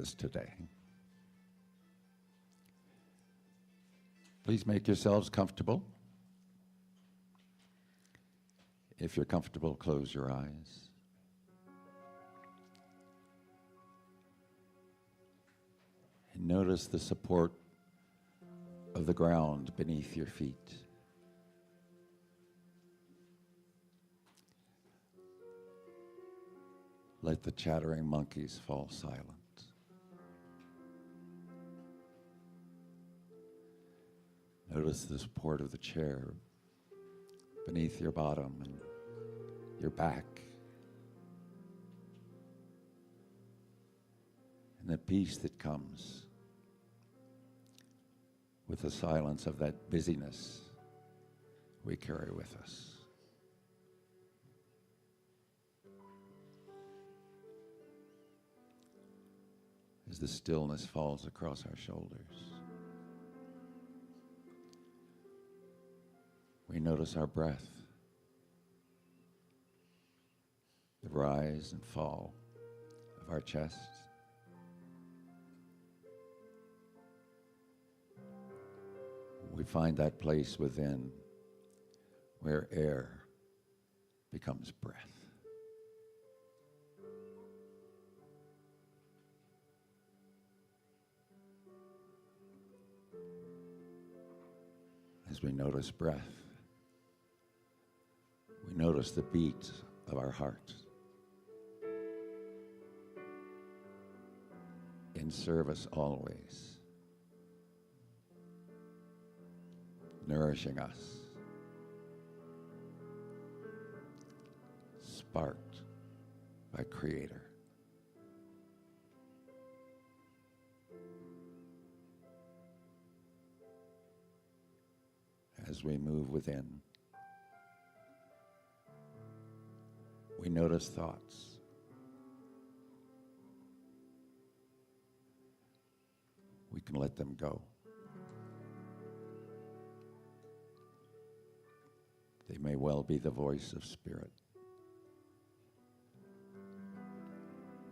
questions today. Please make yourselves comfortable. If you're comfortable, close your eyes. And notice the support of the ground beneath your feet. Let the chattering monkeys fall silent. Notice the support of the chair beneath your bottom and your back. And the peace that comes with the silence of that busyness we carry with us. As the stillness falls across our shoulders, we notice our breath, the rise and fall of our chest. We find that place within where air becomes breath. As we notice breath, we notice the beat of our heart in service always, nourishing us, sparked by Creator. As we move within, we notice thoughts. We can let them go. They may well be the voice of spirit,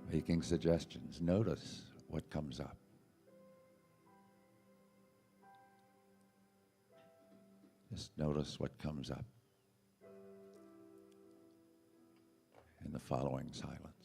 making suggestions. Notice what comes up. Just notice what comes up in the following silence.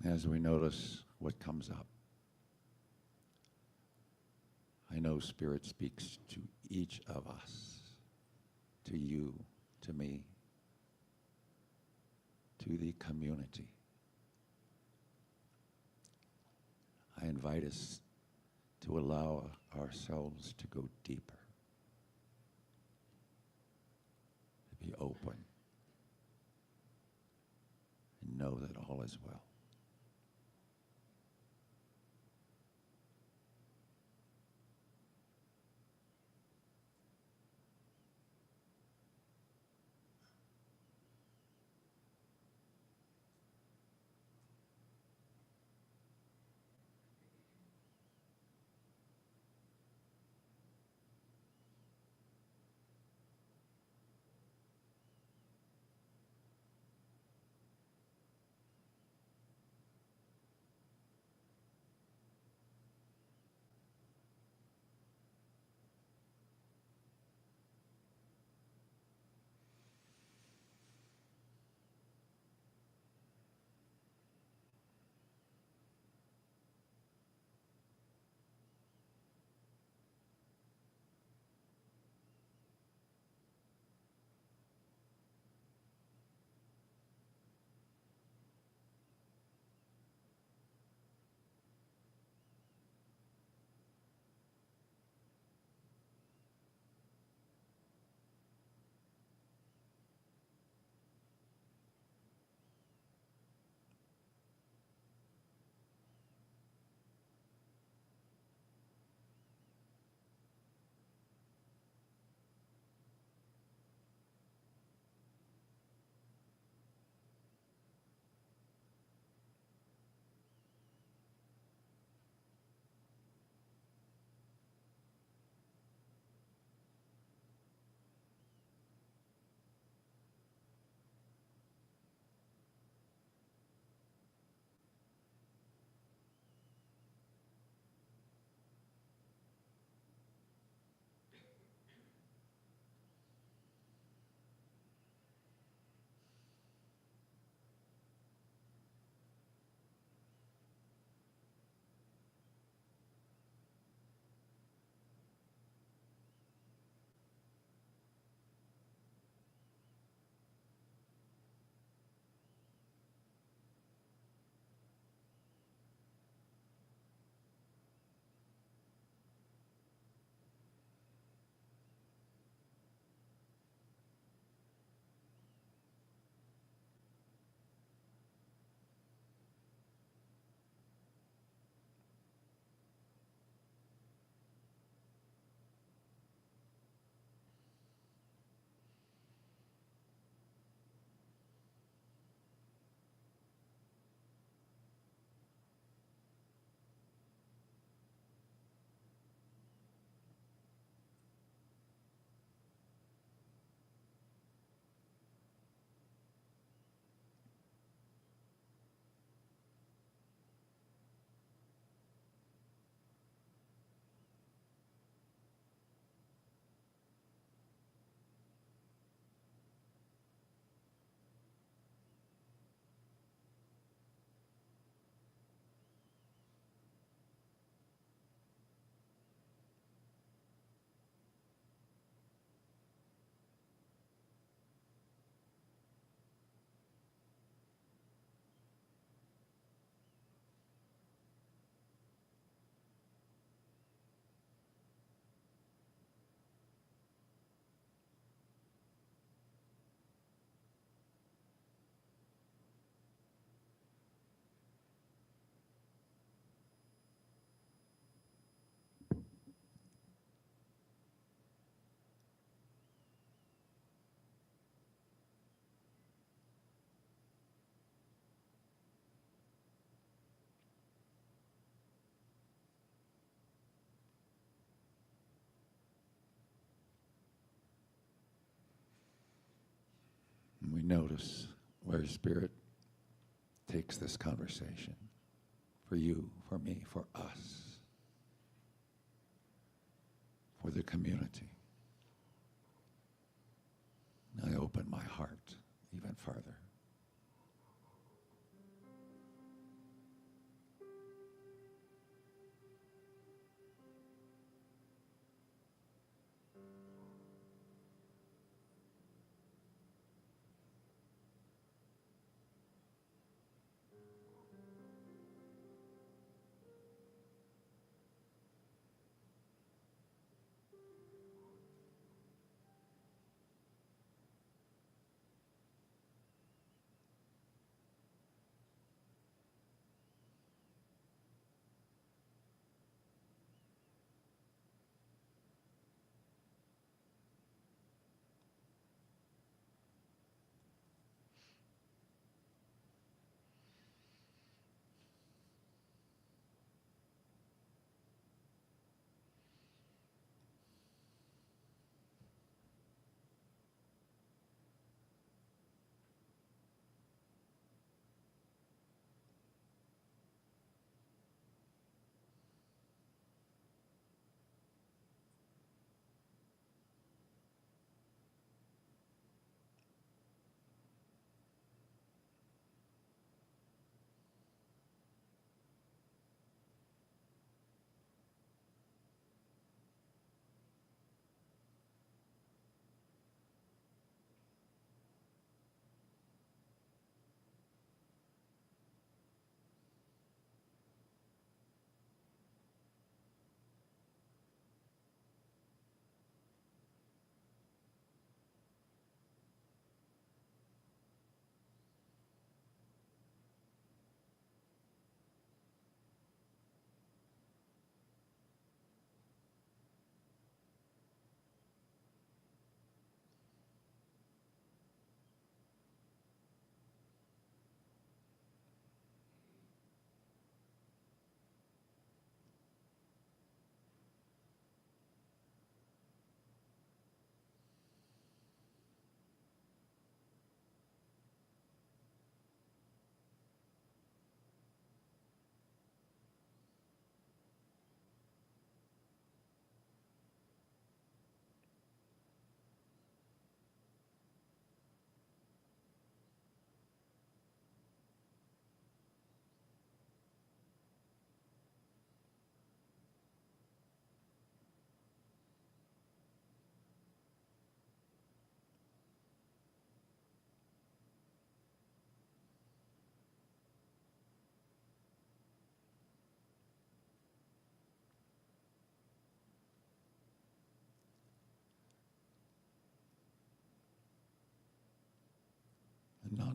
As we notice what comes up, I know Spirit speaks to each of us, to you, to me, to the community. I invite us to allow ourselves to go deeper, to be open, and know that all is well. And we notice where Spirit takes this conversation, for you, for me, for us, for the community. I open my heart even further.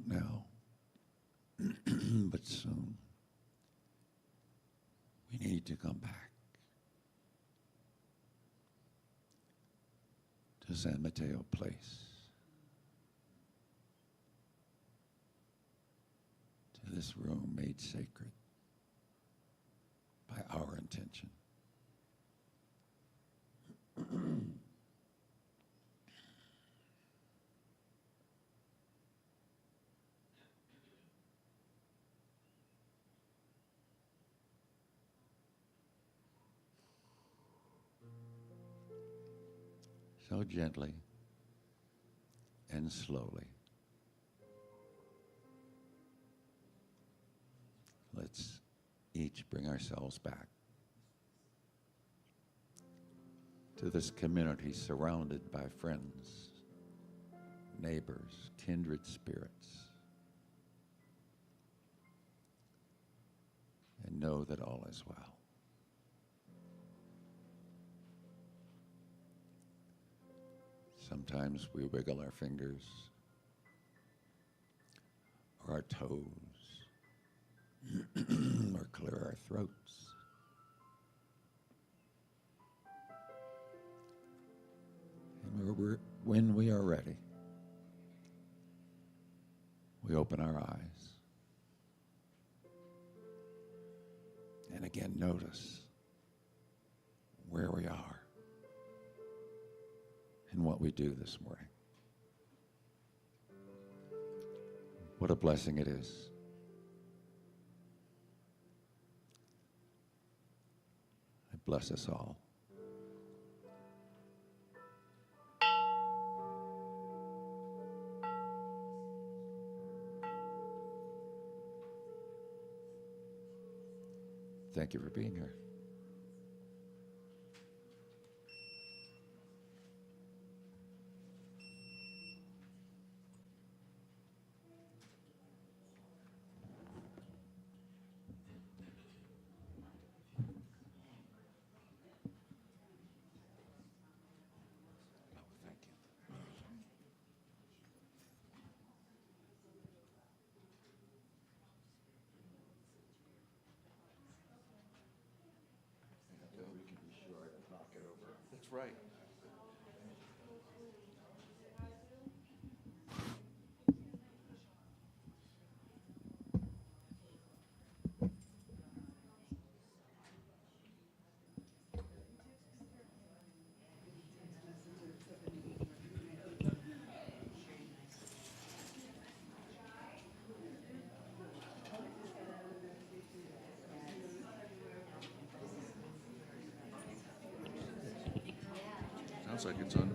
Not now, but soon. We need to come back to San Mateo Place, to this room made sacred by our intention. So gently and slowly, let's each bring ourselves back to this community surrounded by friends, neighbors, kindred spirits, and know that all is well. Sometimes we wiggle our fingers or our toes or clear our throats. And when we are ready, we open our eyes and again notice where we are and what we do this morning. What a blessing it is. I bless us all. Thank you for being here. That's right. Sounds like it's on.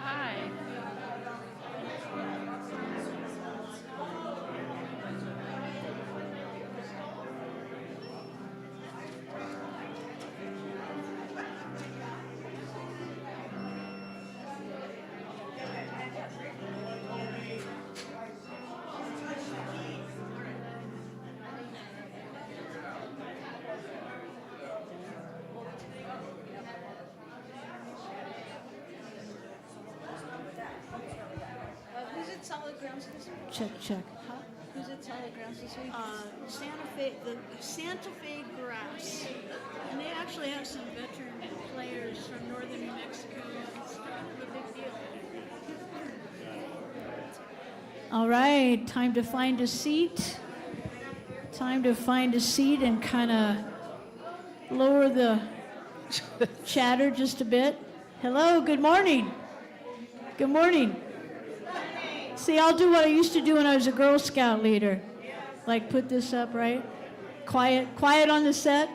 Hi. Who's at Solid Grounds this week? Check. Who's at Solid Grounds this week? The Santa Fe Grass. And they actually have some veteran players from northern New Mexico. It's kind of a big deal. All right, time to find a seat. Time to find a seat and kind of lower the chatter just a bit. Hello, good morning. Good morning. See, I'll do what I used to do when I was a Girl Scout leader. Like put this up, right? Quiet on the set.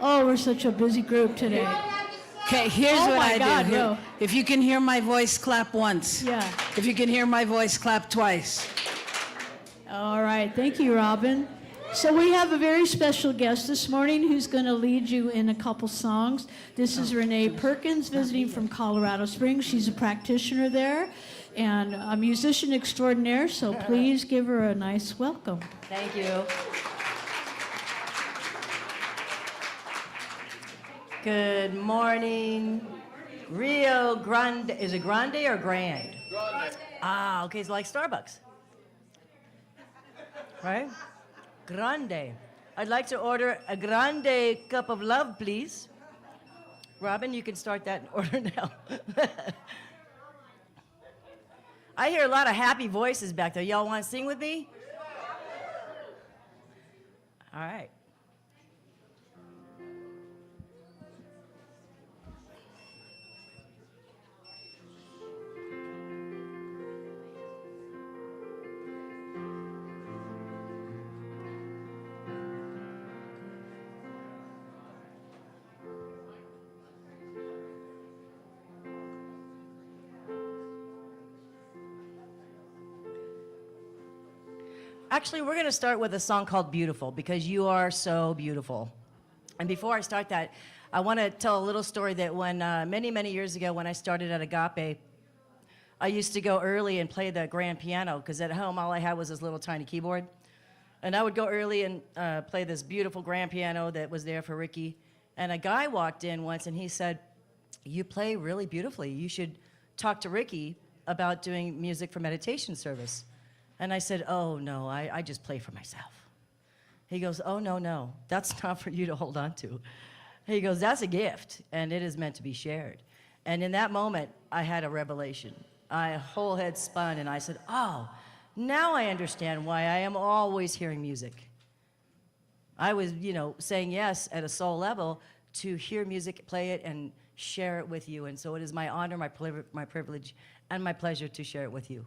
Oh, we're such a busy group today. Okay, here's Oh what my I God, do. no. If you can hear my voice, clap once. Yeah. If you can hear my voice, clap twice. All right, thank you, Robin. So we have a very special guest this morning who's going to lead you in a couple songs. This is Renee Perkins, visiting from Colorado Springs. She's a practitioner there and a musician extraordinaire, so please give her a nice welcome. Thank you. Good morning. Rio Grande. Is it grande or grand? Grande. Ah, okay, it's like Starbucks. Right? Grande. I'd like to order a grande cup of love, please. Robin, you can start that order now. I hear a lot of happy voices back there. Y'all want to sing with me? All right. Actually, we're going to start with a song called Beautiful because you are so beautiful. And before I start that, I want to tell a little story that when many, many years ago when I started at Agape, I used to go early and play the grand piano because at home all I had was this little tiny keyboard. And I would go early and play this beautiful grand piano that was there for Ricky. And a guy walked in once and he said, "You play really beautifully. You should talk to Ricky about doing music for meditation service." And I said, "Oh, no, I just play for myself." He goes, "Oh, no, that's not for you to hold on to." He goes, "That's a gift, and it is meant to be shared." And in that moment, I had a revelation. My whole head spun, and I said, "Oh, now I understand why I am always hearing music." I was, saying yes at a soul level to hear music, play it, and share it with you. And so it is my honor, my privilege, and my pleasure to share it with you.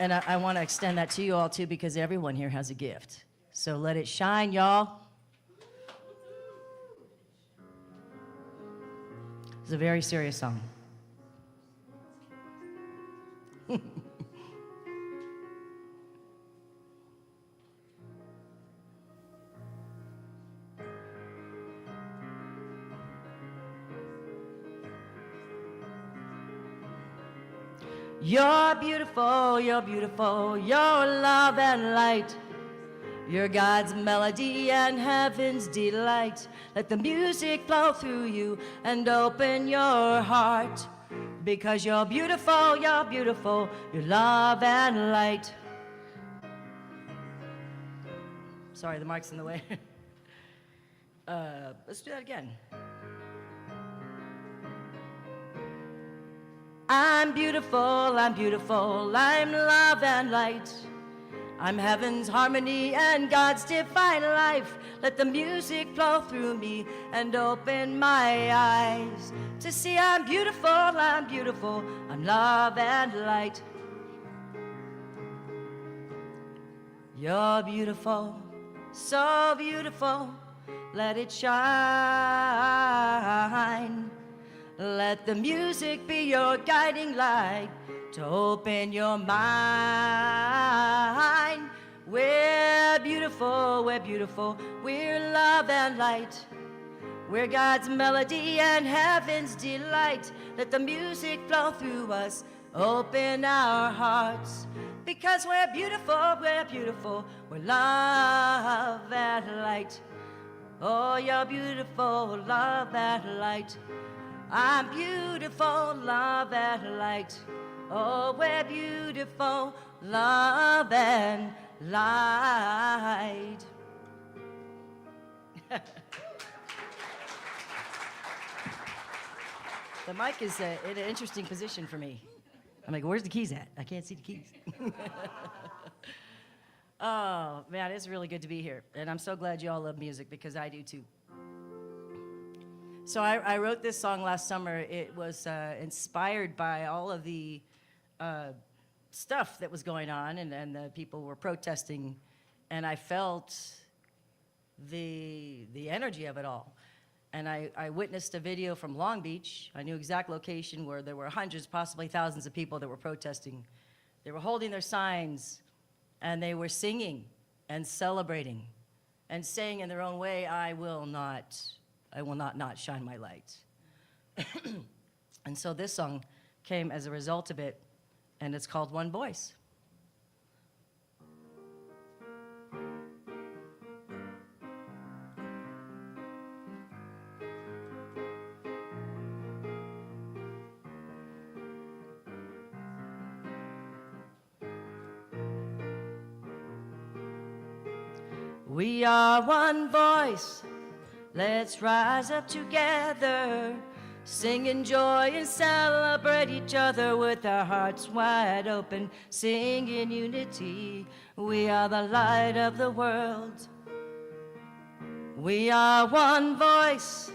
And I want to extend that to you all, too, because everyone here has a gift. So let it shine, y'all. It's a very serious song. You're beautiful, you're beautiful, you're love and light. You're God's melody and heaven's delight. Let the music flow through you and open your heart. Because you're beautiful, you're love and light. Sorry, the mic's in the way. Let's do that again. I'm beautiful, I'm love and light. I'm heaven's harmony and God's divine life. Let the music flow through me and open my eyes to see I'm beautiful, I'm love and light. You're beautiful, so beautiful, let it shine. Let the music be your guiding light to open your mind. We're beautiful, we're love and light. We're God's melody and heaven's delight. Let the music flow through us, open our hearts. Because we're beautiful, we're love and light. Oh, you're beautiful, love and light. I'm beautiful, love and light. Oh, we're beautiful, love and light. The mic is in an interesting position for me. I'm like, where's the keys at? I can't see the keys. Oh, man, it's really good to be here. And I'm so glad you all love music because I do too. So I wrote this song last summer. It was inspired by all of the stuff that was going on, and the people were protesting, and I felt the energy of it all. And I witnessed a video from Long Beach. I knew exact location where there were hundreds, possibly thousands of people that were protesting. They were holding their signs, and they were singing and celebrating and saying in their own way, I will not shine my light. And so this song came as a result of it, and it's called One Voice. We are one voice. Let's rise up together Sing in joy and celebrate each other with our hearts wide open. Sing in unity. We are the light of the world. We are one voice.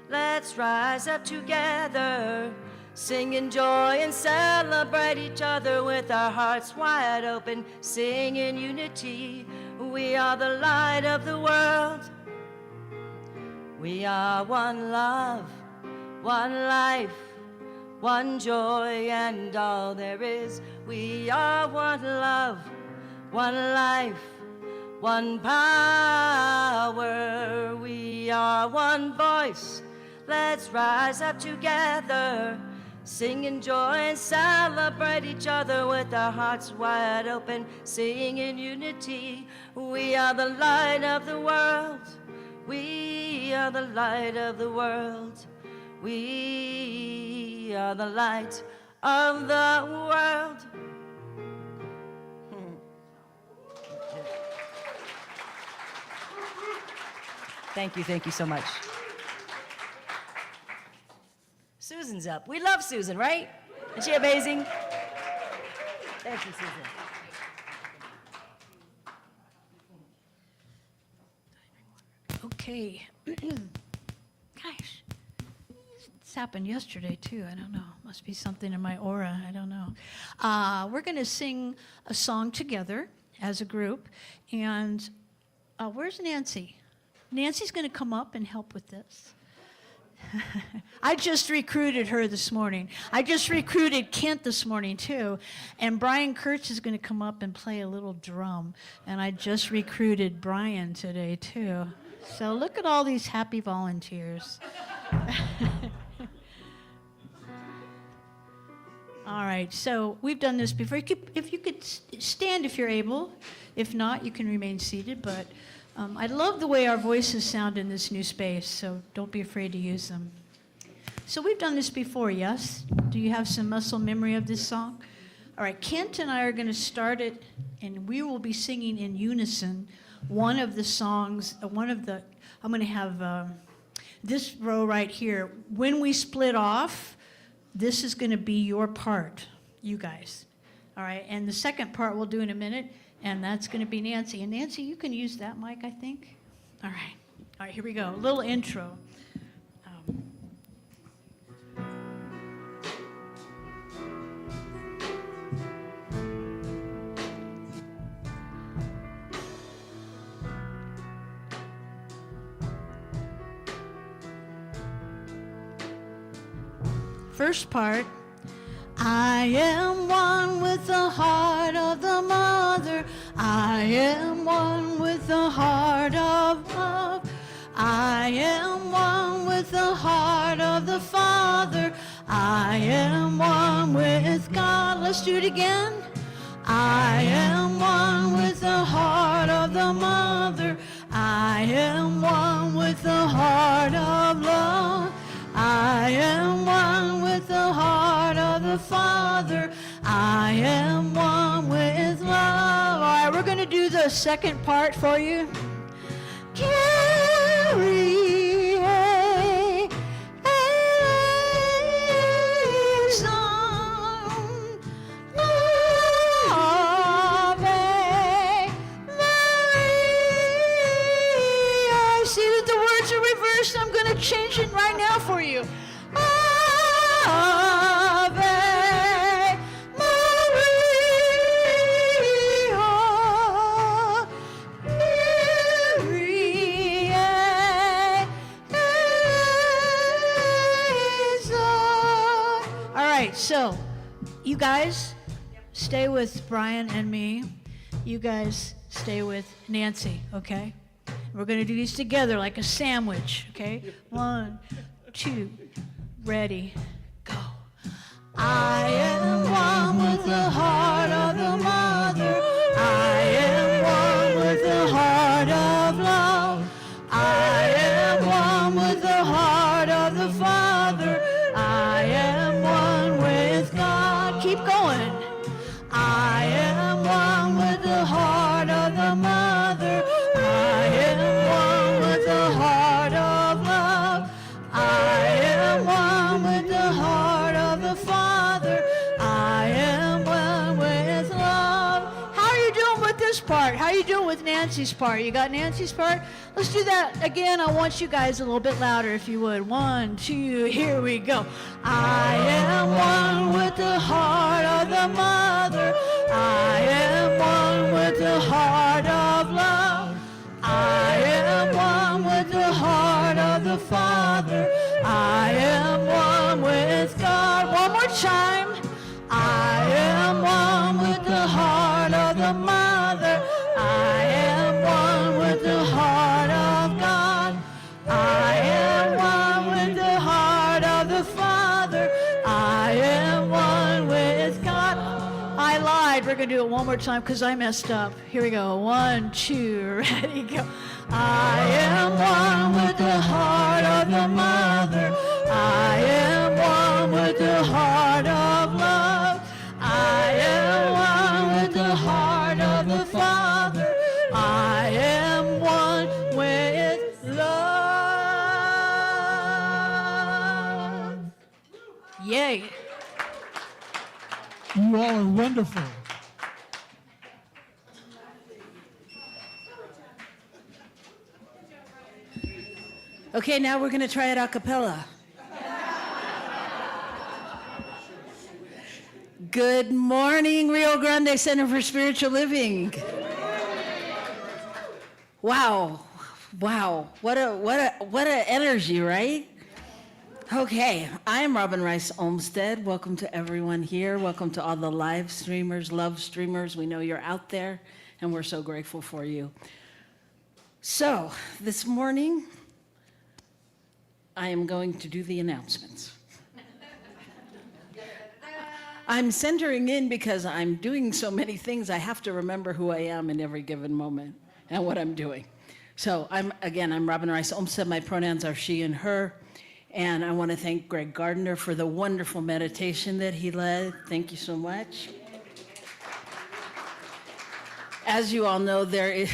Let's rise up together. Sing in joy and celebrate each other with our hearts wide open. Sing in unity. We are the light of the world. We are one love, one life, one joy, and all there is. We are one love, one life, one power. We are one voice. Let's rise up together. Sing in joy and celebrate each other with our hearts wide open. Sing in unity. We are the light of the world. We are the light of the world. We are the light of the world. Thank you so much. Susan's up. We love Susan, right? Isn't she amazing? Thank you, Susan. Okay. Gosh. This happened yesterday, too. I don't know. Must be something in my aura. I don't know. We're going to sing a song together as a group. And where's Nancy? Nancy's going to come up and help with this. I just recruited her this morning. I just recruited Kent this morning, too. And Brian Kurtz is going to come up and play a little drum. And I just recruited Brian today, too. So look at all these happy volunteers. All right, so we've done this before. If you could stand if you're able. If not, you can remain seated. But I love the way our voices sound in this new space, so don't be afraid to use them. So we've done this before, yes? Do you have some muscle memory of this song? All right, Kent and I are going to start it, and we will be singing in unison one of the songs, I'm going to have this row right here. When we split off, this is going to be your part, you guys. All right, and the second part we'll do in a minute, and that's going to be Nancy. And Nancy, you can use that mic, I think. All right, here we go. A little intro. First part. I am one with the heart of the mother. I am one with the heart of love. I am one with the heart of the Father. I am one with God. Let's do it again. I am one with the heart of the mother. I am one with the heart of love. I am one with the heart of the Father. I am one with love. All right, we're going to do the second part for you. Carry a liaison, Ave Maria. I see that the words are reversed. I'm going to change it right now for you. Ave Maria, Kyrie eleison. All right, so you guys stay with Brian and me. You guys stay with Nancy, okay? We're going to do these together like a sandwich, okay? 1, 2, ready, go. I am one with the heart of the mother. I am one with the heart of love. I am one with the heart of the Father. I am one with God. Keep going. I am one with the heart of the mother. I am one with the heart of love. I am one part. How you doing with Nancy's part? You got Nancy's part? Let's do that again. I want you guys a little bit louder if you would. 1, 2, here we go. I am one with the heart of the mother. I am one with the heart of love. I am one with the heart of the Father. I am one with God. One more time. I am one with the heart of the Mother. I am one with the heart of God. I am one with the heart of the Father. I am one with God. I lied. We're going to do it one more time because I messed up. Here we go. 1, 2, ready, go. I am one with the heart of the Mother. I am one with the heart of love. I am one with the heart of the Father. I am one with love. Yay. You all are wonderful. Okay, now we're going to try it a cappella. Good morning, Rio Grande Center for Spiritual Living. Wow, what a energy, right? Okay, I am Robin Rice Olmsted. Welcome to everyone here. Welcome to all the live streamers, love streamers. We know you're out there, and we're so grateful for you. So, this morning, I am going to do the announcements. I'm centering in because I'm doing so many things, I have to remember who I am in every given moment and what I'm doing. So I'm Robin Rice Olmsted. My pronouns are she and her. And I want to thank Greg Gardner for the wonderful meditation that he led. Thank you so much. As you all know, there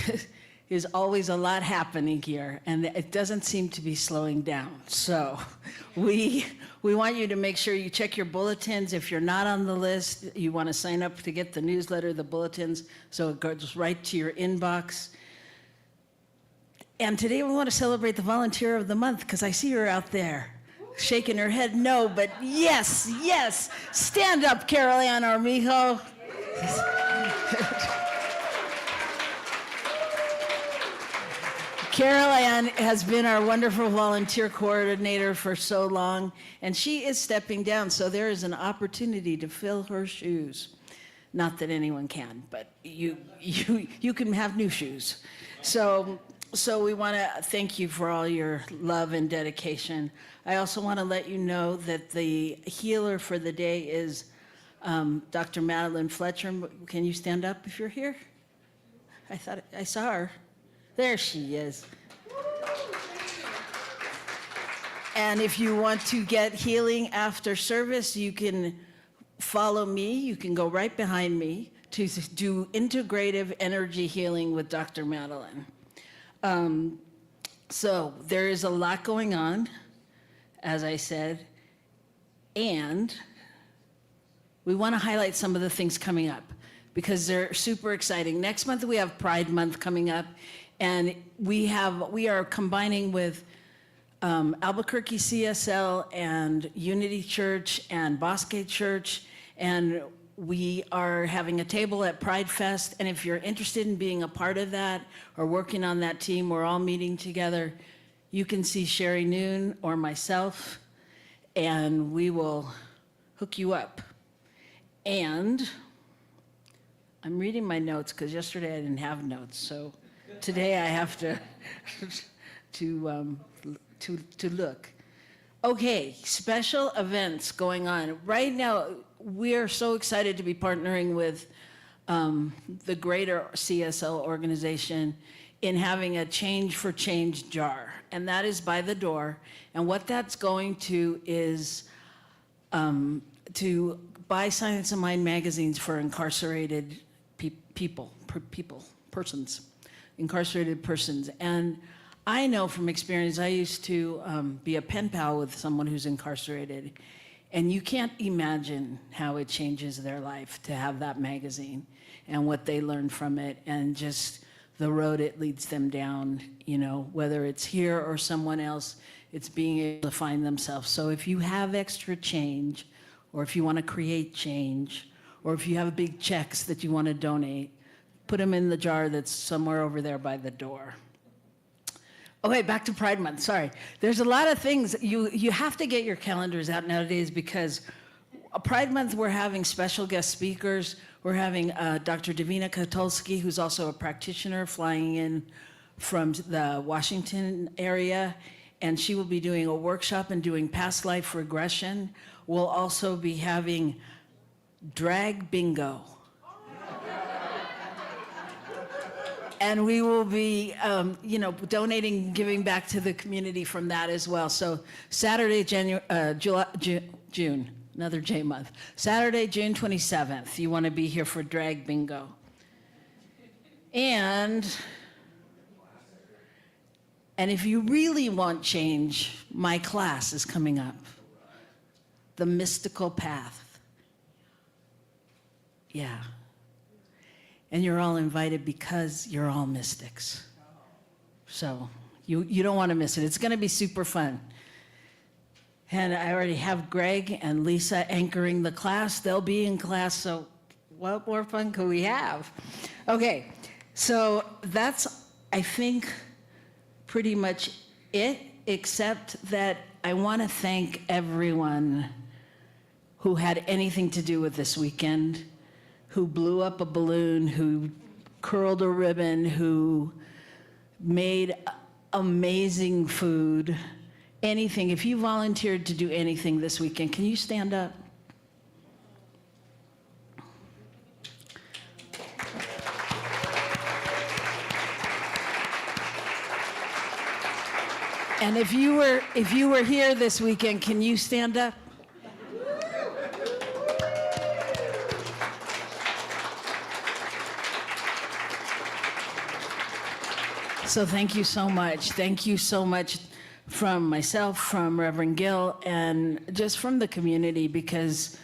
is always a lot happening here, and it doesn't seem to be slowing down. So we want you to make sure you check your bulletins. If you're not on the list, you want to sign up to get the newsletter, the bulletins, so it goes right to your inbox. And today we want to celebrate the Volunteer of the Month, because I see her out there shaking her head no, but yes, yes. Stand up, Carol Ann Armijo. Carol Ann has been our wonderful volunteer coordinator for so long, and she is stepping down, so there is an opportunity to fill her shoes. Not that anyone can, but you can have new shoes. So we want to thank you for all your love and dedication. I also want to let you know that the healer for the day is Dr. Madeline Fletcher. Can you stand up if you're here? I thought I saw her. There she is. And if you want to get healing after service, you can follow me. You can go right behind me to do integrative energy healing with Dr. Madeline. So there is a lot going on, as I said, and we want to highlight some of the things coming up because they're super exciting. Next month we have Pride Month coming up, and we are combining with Albuquerque CSL and Unity Church and Bosque Church, and we are having a table at Pride Fest, and if you're interested in being a part of that or working on that team, we're all meeting together. You can see Sherry Noon or myself, and we will hook you up. And I'm reading my notes because yesterday I didn't have notes, so today I have to look. Okay, special events going on. Right now, we are so excited to be partnering with the greater CSL organization in having a Change for Change jar, and that is by the door. And what that's going to is to buy Science of Mind magazines for incarcerated persons, incarcerated persons. And I know from experience, I used to be a pen pal with someone who's incarcerated. And you can't imagine how it changes their life to have that magazine and what they learn from it and just the road it leads them down, you know, whether it's here or someone else, it's being able to find themselves. So if you have extra change, or if you want to create change, or if you have big checks that you want to donate, put them in the jar that's somewhere over there by the door. Okay, back to Pride Month, sorry. There's a lot of things. You have to get your calendars out nowadays because Pride Month, we're having special guest speakers. We're having Dr. Davina Katulski, who's also a practitioner, flying in from the Washington area, and she will be doing a workshop and doing past life regression. We'll also be having drag bingo. And we will be, donating, giving back to the community from that as well. So Saturday, June, another J month. Saturday, June 27th, you want to be here for drag bingo. And if you really want change, my class is coming up. The Mystical Path. Yeah. And you're all invited because you're all mystics. So you don't want to miss it. It's going to be super fun. And I already have Greg and Lisa anchoring the class. They'll be in class, so what more fun could we have? Okay, so that's, I think, pretty much it, except that I want to thank everyone who had anything to do with this weekend, who blew up a balloon, who curled a ribbon, who made amazing food, anything. If you volunteered to do anything this weekend, can you stand up? And if you were here this weekend, can you stand up? So thank you so much. Thank you so much from myself, from Reverend Gill, and just from the community, because...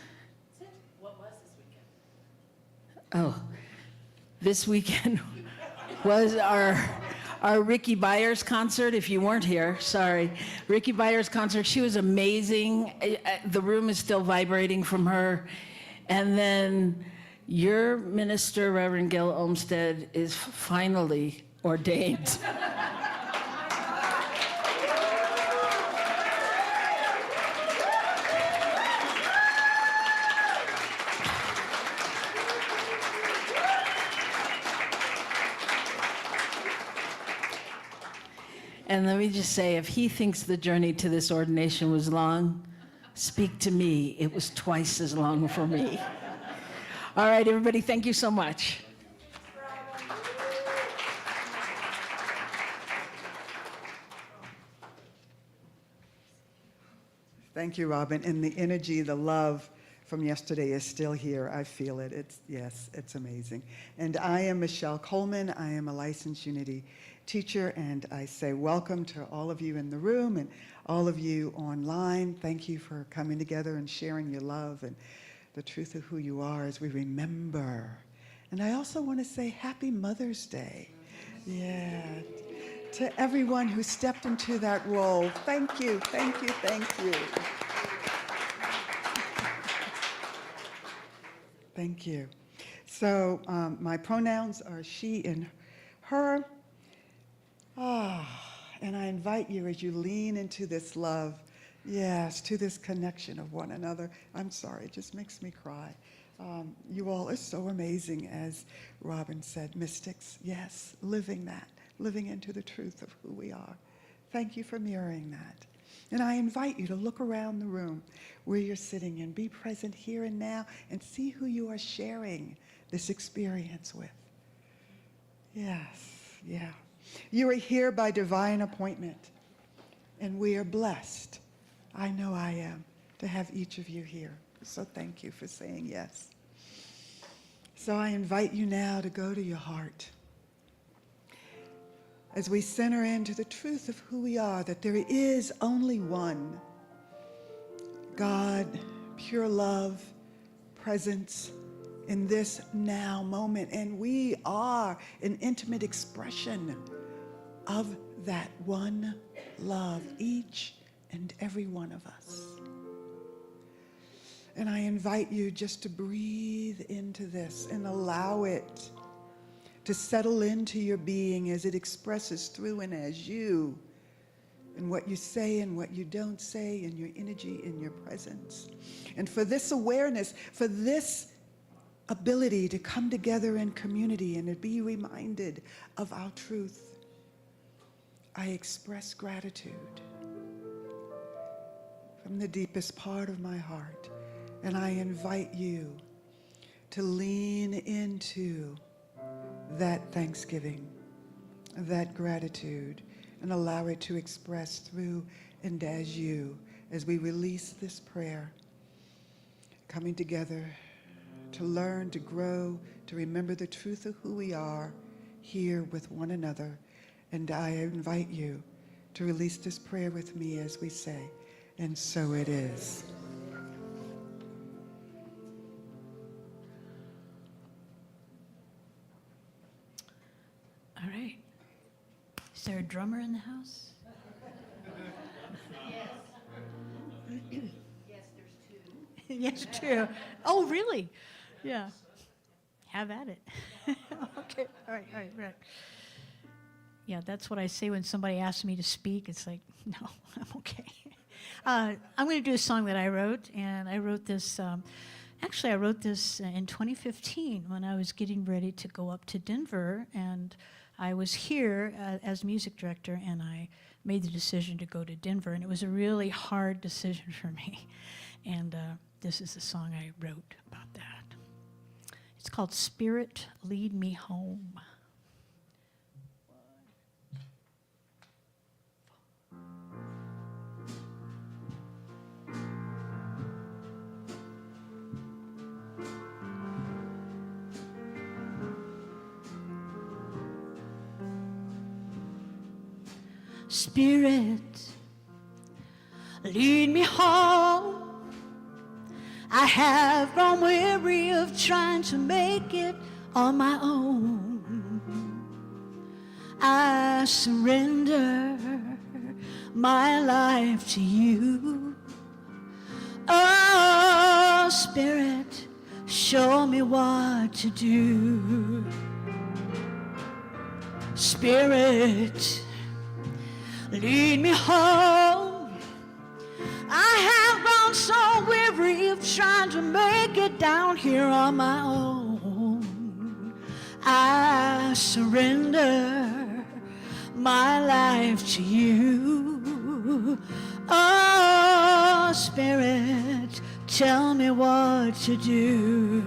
What was this weekend? Oh, this weekend was our Ricky Byers concert. If you weren't here, sorry. Ricky Byers concert, she was amazing. The room is still vibrating from her. And then your minister, Reverend Gill Olmsted, is finally ordained. And let me just say, if he thinks the journey to this ordination was long, speak to me. It was twice as long for me. All right, everybody, thank you so much. Thank you, Robin. And the energy, the love from yesterday is still here. I feel it. It's amazing. And I am Michelle Coleman. I am a licensed Unity teacher, and I say welcome to all of you in the room and all of you online. Thank you for coming together and sharing your love and the truth of who you are as we remember. And I also want to say Happy Mother's Day. Yeah. To everyone who stepped into that role, thank you, thank you, thank you. Thank you. So my pronouns are she and her. And I invite you as you lean into this love, yes, to this connection of one another. I'm sorry, it just makes me cry. You all are so amazing, as Robin said, mystics, yes, living that. Living into the truth of who we are. Thank you for mirroring that. And I invite you to look around the room where you're sitting and be present here and now and see who you are sharing this experience with. Yes, yeah. You are here by divine appointment, and we are blessed. I know I am, to have each of you here. So thank you for saying yes. So I invite you now to go to your heart. As we center into the truth of who we are, that there is only one God pure love, presence in this now moment. And we are an intimate expression of that one love, each and every one of us. And I invite you just to breathe into this and allow it to settle into your being as it expresses through and as you, and what you say and what you don't say, and your energy in your presence. And for this awareness, for this ability to come together in community and to be reminded of our truth, I express gratitude from the deepest part of my heart. And I invite you to lean into that thanksgiving, that gratitude, and allow it to express through and as you, as we release this prayer, coming together to learn, to grow, to remember the truth of who we are here with one another. And I invite you to release this prayer with me as we say, and so it is. All right. Is there a drummer in the house? Yes, two. Oh, really? Yeah. Have at it. Okay. All right. Yeah, that's what I say when somebody asks me to speak. It's like, no, I'm okay. I'm going to do a song that I wrote, and I wrote this. Actually, I wrote this in 2015 when I was getting ready to go up to Denver, and I was here as music director, and I made the decision to go to Denver, and it was a really hard decision for me. And this is the song I wrote about that. It's called Spirit, Lead Me Home. Spirit, lead me home. I have grown weary of trying to make it on my own. I surrender my life to you. Oh, Spirit, show me what to do. Spirit, lead me home. I have grown so weary of trying to make it down here on my own. I surrender my life to you. Oh, Spirit, tell me what to do.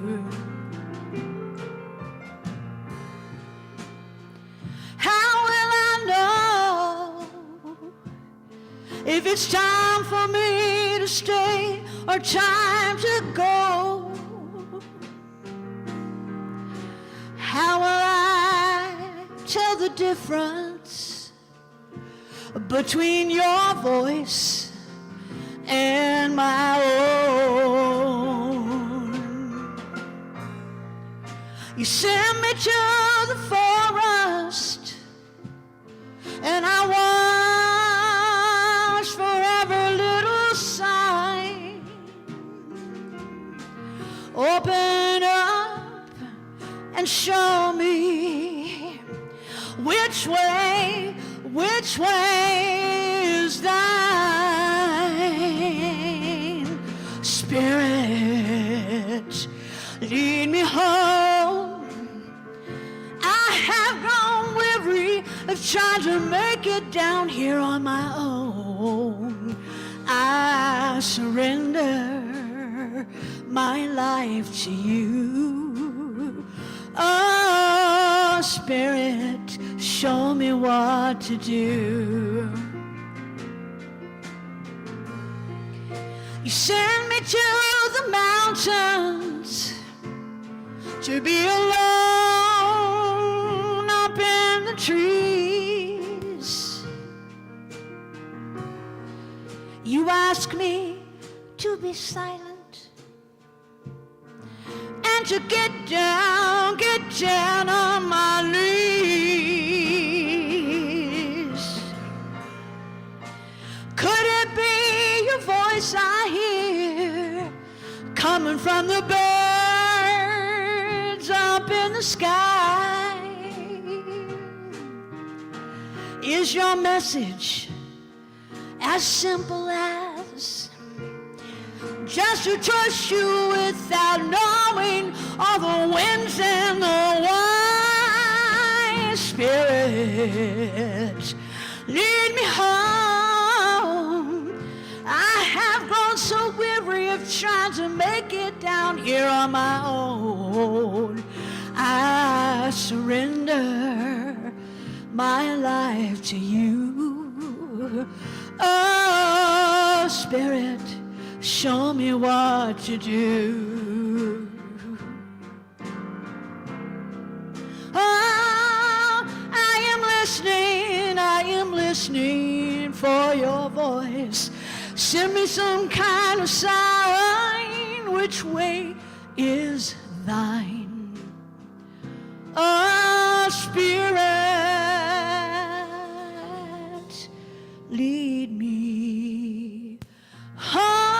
How will I know if it's time for me to stay or time to go? How will I tell the difference between your voice and my own? You send me to the forest, and I watch for every little sign. Open up and show me which way is thine. Spirit, lead me home. I have grown weary of trying to make it down here on my own. I surrender my life to you. Oh, Spirit, show me what to do. You send me to the mountains to be alone up in the trees. You ask me to be silent begin to get down on my knees. Could it be your voice I hear coming from the birds up in the sky? Is your message as simple as just to trust you without knowing all the winds and the wine? Spirit, lead me home. I have grown so weary of trying to make it down here on my own. I surrender my life to you. Oh, Spirit, show me what to do. Oh, I am listening for your voice. Send me some kind of sign. Which way is thine? Oh, Spirit, lead me home.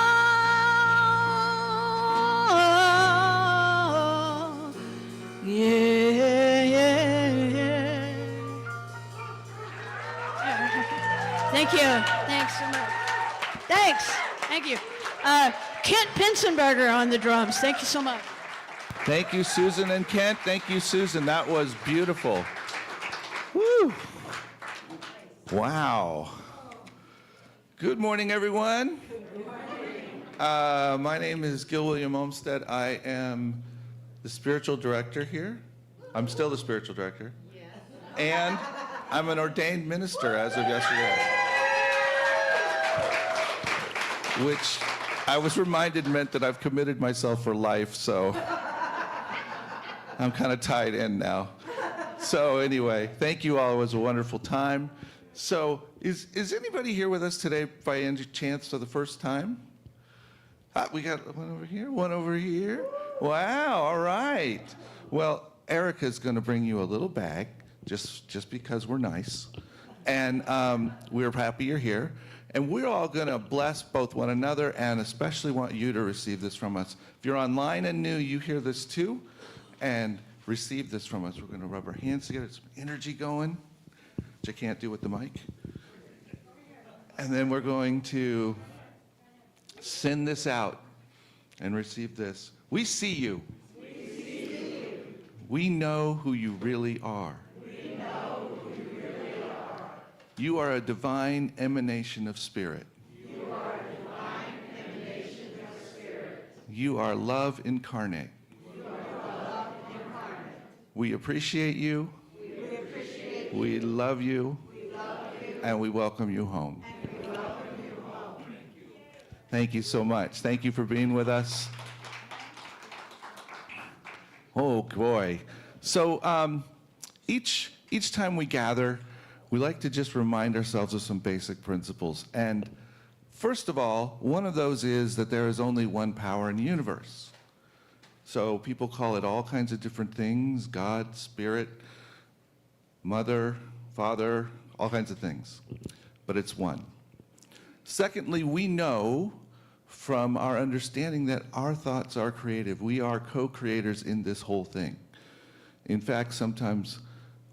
Yeah. Thank you. Thanks so much. Thanks. Thank you. Kent Pinsenberger on the drums. Thank you so much. Thank you, Susan and Kent. Thank you, Susan. That was beautiful. Woo. Wow. Good morning, everyone. My name is Gil William Olmsted. I am the spiritual director here. I'm still the spiritual director. And I'm an ordained minister as of yesterday. Which I was reminded meant that I've committed myself for life, so I'm kind of tied in now. So anyway, thank you all. It was a wonderful time. So is anybody here with us today by any chance for the first time? We got one over here, one over here. Wow, all right. Well, Erica's going to bring you a little bag, just because we're nice. And we're happy you're here. And we're all going to bless both one another and especially want you to receive this from us. If you're online and new, you hear this too. And receive this from us. We're going to rub our hands together, some energy going, which I can't do with the mic. And then we're going to send this out and receive this. We see you. We know who you really are. You are a divine emanation of spirit. You are love incarnate. We appreciate you. We love you. And we welcome you home. Thank you so much. Thank you for being with us. Oh, boy. So each time we gather, we like to just remind ourselves of some basic principles. And first of all, one of those is that there is only one power in the universe. So people call it all kinds of different things: God, Spirit, Mother, Father, all kinds of things. But it's one. Secondly, we know from our understanding that our thoughts are creative. We are co-creators in this whole thing. In fact, sometimes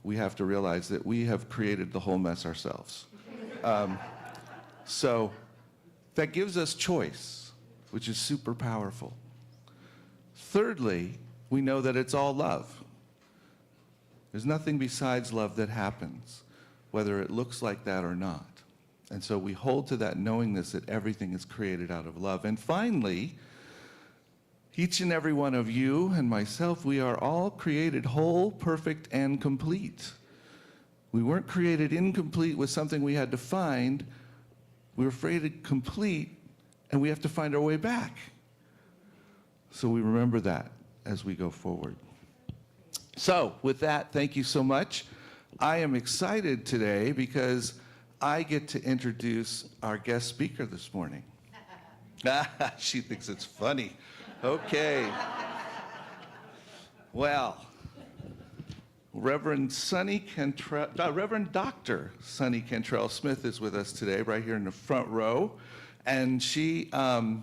we have to realize that we have created the whole mess ourselves. So that gives us choice, which is super powerful. Thirdly, we know that it's all love. There's nothing besides love that happens, whether it looks like that or not. And so we hold to that knowingness that everything is created out of love. And finally, each and every one of you and myself, we are all created whole, perfect, and complete. We weren't created incomplete with something we had to find. We were created complete, and we have to find our way back. So we remember that as we go forward. So with that, thank you so much. I am excited today because I get to introduce our guest speaker this morning. She thinks it's funny. Okay. Well, Reverend Dr. Soni Cantrell Smith is with us today, right here in the front row. And she, well,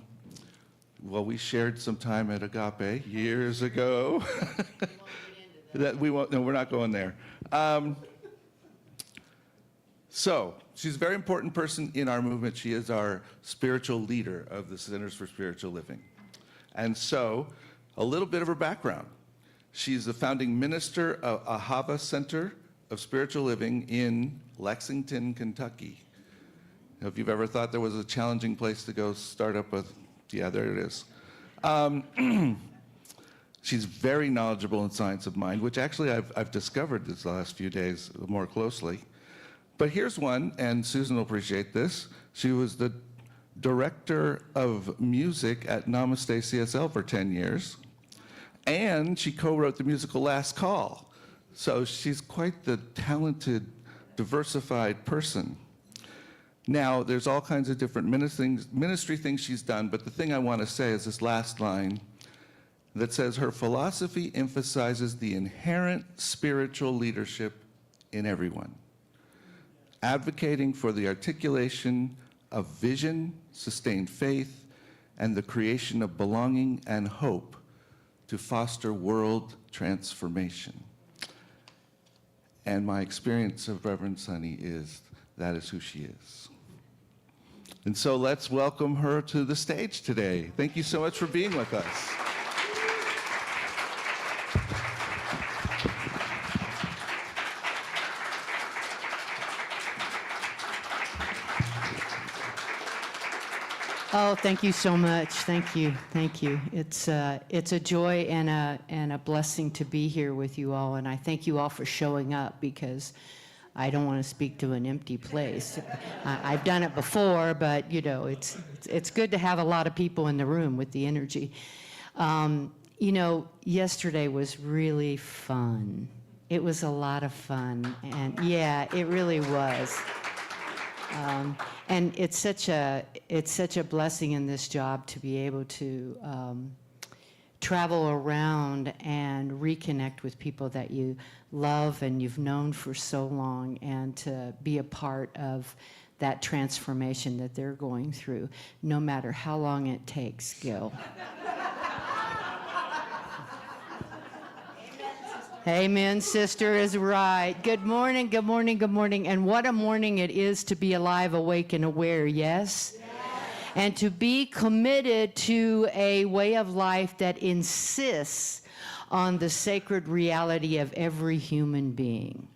we shared some time at Agape years ago. That we won't, no, we're not going there. So, she's a very important person in our movement. She is our spiritual leader of the Centers for Spiritual Living. And so, a little bit of her background. She's the founding minister of Ahava Center of Spiritual Living in Lexington, Kentucky. If you've ever thought there was a challenging place to go start up with, yeah, there it is. She's very knowledgeable in science of mind, which actually I've discovered this last few days more closely. But here's one, and Susan will appreciate this. She was the director of music at Namaste CSL for 10 years. And she co-wrote the musical Last Call. So she's quite the talented, diversified person. Now, there's all kinds of different ministry things she's done, but the thing I want to say is this last line that says her philosophy emphasizes the inherent spiritual leadership in everyone, advocating for the articulation of vision, sustained faith, and the creation of belonging and hope to foster world transformation. And my experience of Reverend Soni is that is who she is. And so let's welcome her to the stage today. Thank you so much for being with us. Oh, thank you so much. Thank you. Thank you. It's a joy and a blessing to be here with you all, and I thank you all for showing up because I don't want to speak to an empty place. I've done it before, but you know, it's good to have a lot of people in the room with the energy. You know, yesterday was really fun. It was a lot of fun, and yeah, it really was. And it's such a blessing in this job to be able to travel around and reconnect with people that you love and you've known for so long, and to be a part of that transformation that they're going through, no matter how long it takes, Gil. Amen, sister is right. Good morning, good morning, good morning. And what a morning it is to be alive, awake, and aware, yes? Yes. And to be committed to a way of life that insists on the sacred reality of every human being.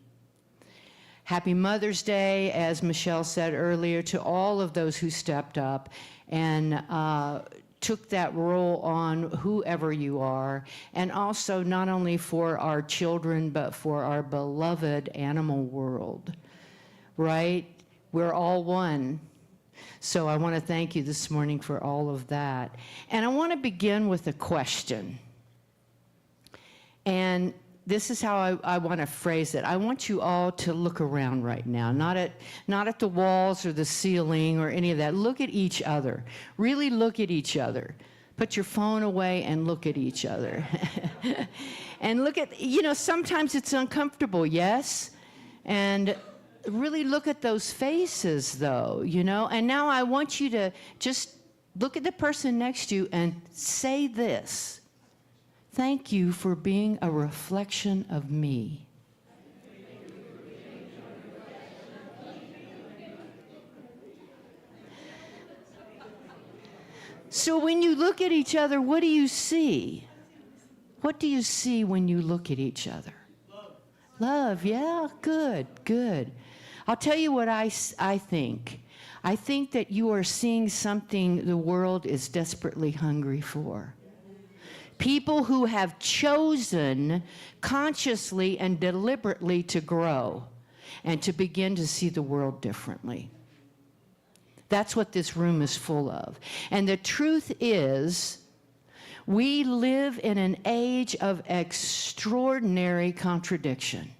Happy Mother's Day, as Michelle said earlier, to all of those who stepped up and took that role on, whoever you are, and also not only for our children, but for our beloved animal world, right? We're all one. So I want to thank you this morning for all of that. And I want to begin with a question. And this is how I want to phrase it. I want you all to look around right now, not at the walls or the ceiling or any of that. Look at each other. Really look at each other. Put your phone away and look at each other. And look at, you know, sometimes it's uncomfortable, yes? And really look at those faces, though, you know? And now I want you to just look at the person next to you and say this. Thank you for being a reflection of me. So when you look at each other, what do you see? What do you see when you look at each other? Love. Love, yeah, good, good. I'll tell you what I think. I think that you are seeing something the world is desperately hungry for. People who have chosen consciously and deliberately to grow and to begin to see the world differently. That's what this room is full of. And the truth is, we live in an age of extraordinary contradiction.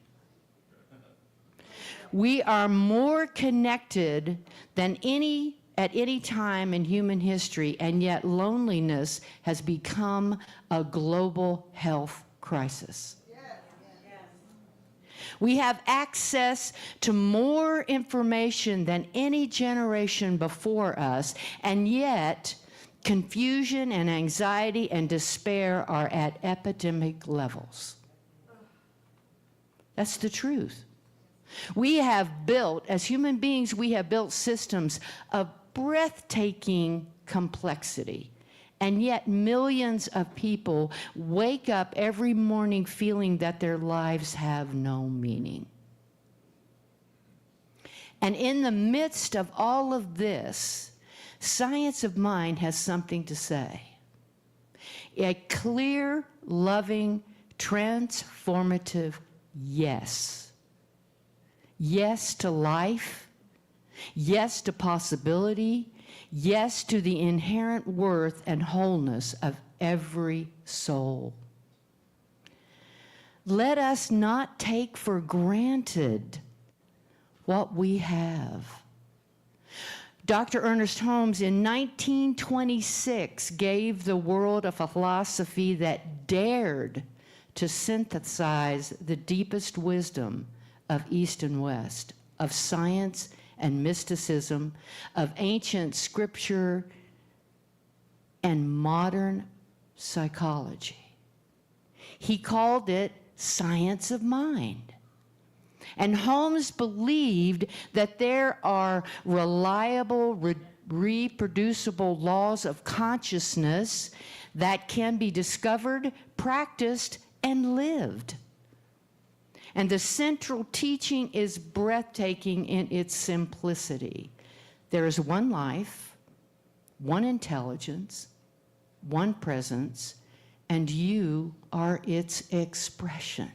We are more connected than at any time in human history, and yet loneliness has become a global health crisis. We have access to more information than any generation before us, and yet confusion and anxiety and despair are at epidemic levels. That's the truth. We have built, as human beings, we have built systems of breathtaking complexity. And yet millions of people wake up every morning feeling that their lives have no meaning. And in the midst of all of this, science of mind has something to say. A clear, loving, transformative yes. Yes to life. Yes to possibility. Yes to the inherent worth and wholeness of every soul. Let us not take for granted what we have. Dr. Ernest Holmes in 1926 gave the world a philosophy that dared to synthesize the deepest wisdom of East and West, of science and mysticism, of ancient scripture and modern psychology. He called it science of mind. And Holmes believed that there are reliable, reproducible laws of consciousness that can be discovered, practiced, and lived. And the central teaching is breathtaking in its simplicity. There is one life, one intelligence, one presence, and you are its expression.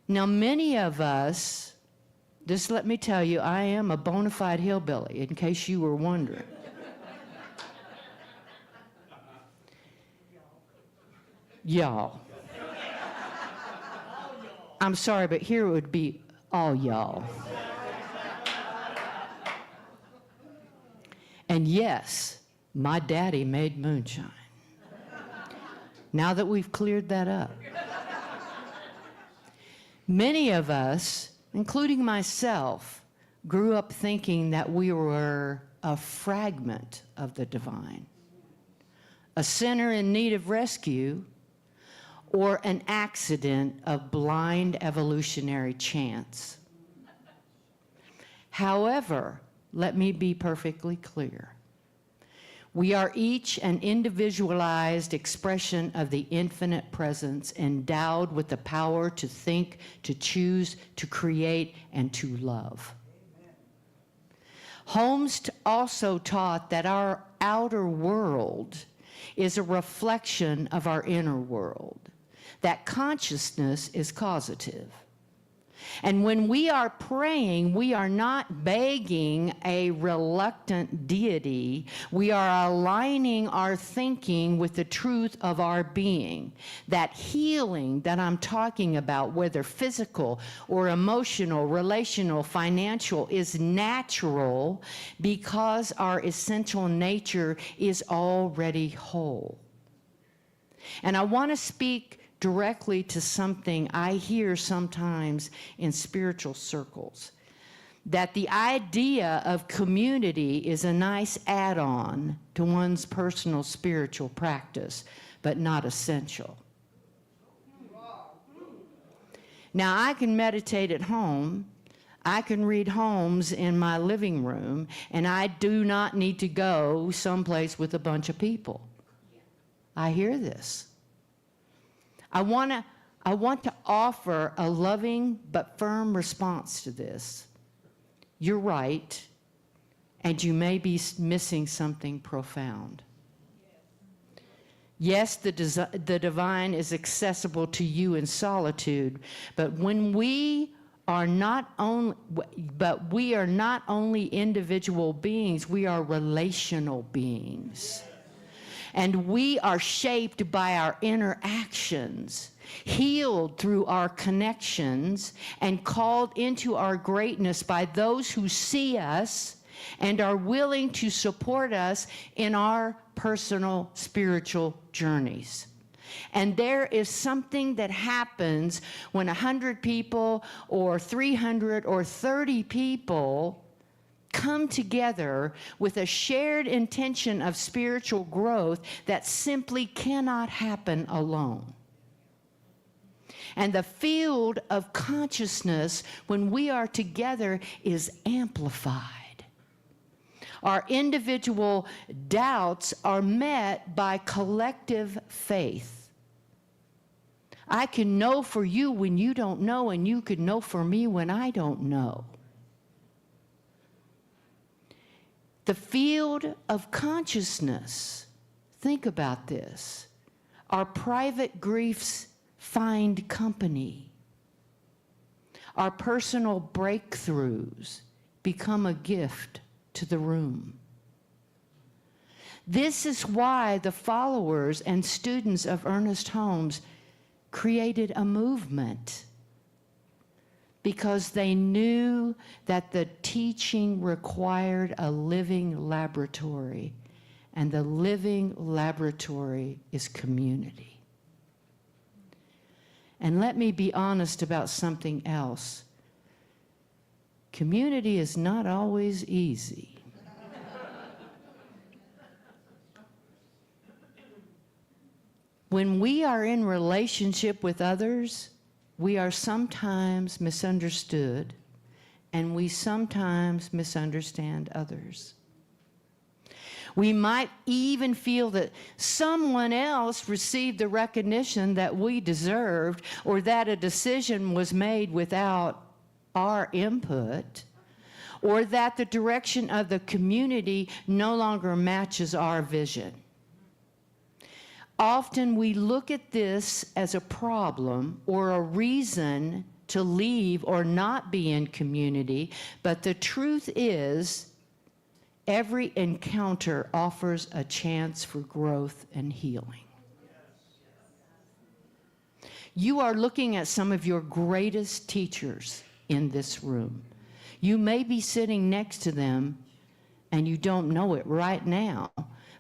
Now, many of us, just let me tell you, I am a bona fide hillbilly, in case you were wondering. Y'all. I'm sorry, but here it would be all y'all. And yes, my daddy made moonshine. Now that we've cleared that up. Many of us, including myself, grew up thinking that we were a fragment of the divine, a sinner in need of rescue, or an accident of blind evolutionary chance. However, let me be perfectly clear. We are each an individualized expression of the infinite presence, endowed with the power to think, to choose, to create, and to love. Holmes also taught that our outer world is a reflection of our inner world, that consciousness is causative. And when we are praying, we are not begging a reluctant deity. We are aligning our thinking with the truth of our being. That healing that I'm talking about, whether physical or emotional, relational, financial, is natural because our essential nature is already whole. And I want to speak directly to something I hear sometimes in spiritual circles, that the idea of community is a nice add-on to one's personal spiritual practice, but not essential. Now, I can meditate at home, I can read Holmes in my living room, and I do not need to go someplace with a bunch of people. I hear this. I want to offer a loving but firm response to this. You're right, and you may be missing something profound. Yes, the divine is accessible to you in solitude, but we are not only individual beings, we are relational beings. And we are shaped by our interactions, healed through our connections, and called into our greatness by those who see us and are willing to support us in our personal spiritual journeys. And there is something that happens when 100 people or 300 or 30 people come together with a shared intention of spiritual growth that simply cannot happen alone. And the field of consciousness, when we are together, is amplified. Our individual doubts are met by collective faith. I can know for you when you don't know, and you can know for me when I don't know. The field of consciousness, think about this. Our private griefs find company. Our personal breakthroughs become a gift to the room. This is why the followers and students of Ernest Holmes created a movement, because they knew that the teaching required a living laboratory, and the living laboratory is community. And let me be honest about something else. Community is not always easy. When we are in relationship with others, we are sometimes misunderstood, and we sometimes misunderstand others. We might even feel that someone else received the recognition that we deserved, or that a decision was made without our input, or that the direction of the community no longer matches our vision. Often we look at this as a problem or a reason to leave or not be in community, but the truth is, every encounter offers a chance for growth and healing. You are looking at some of your greatest teachers in this room. You may be sitting next to them and you don't know it right now,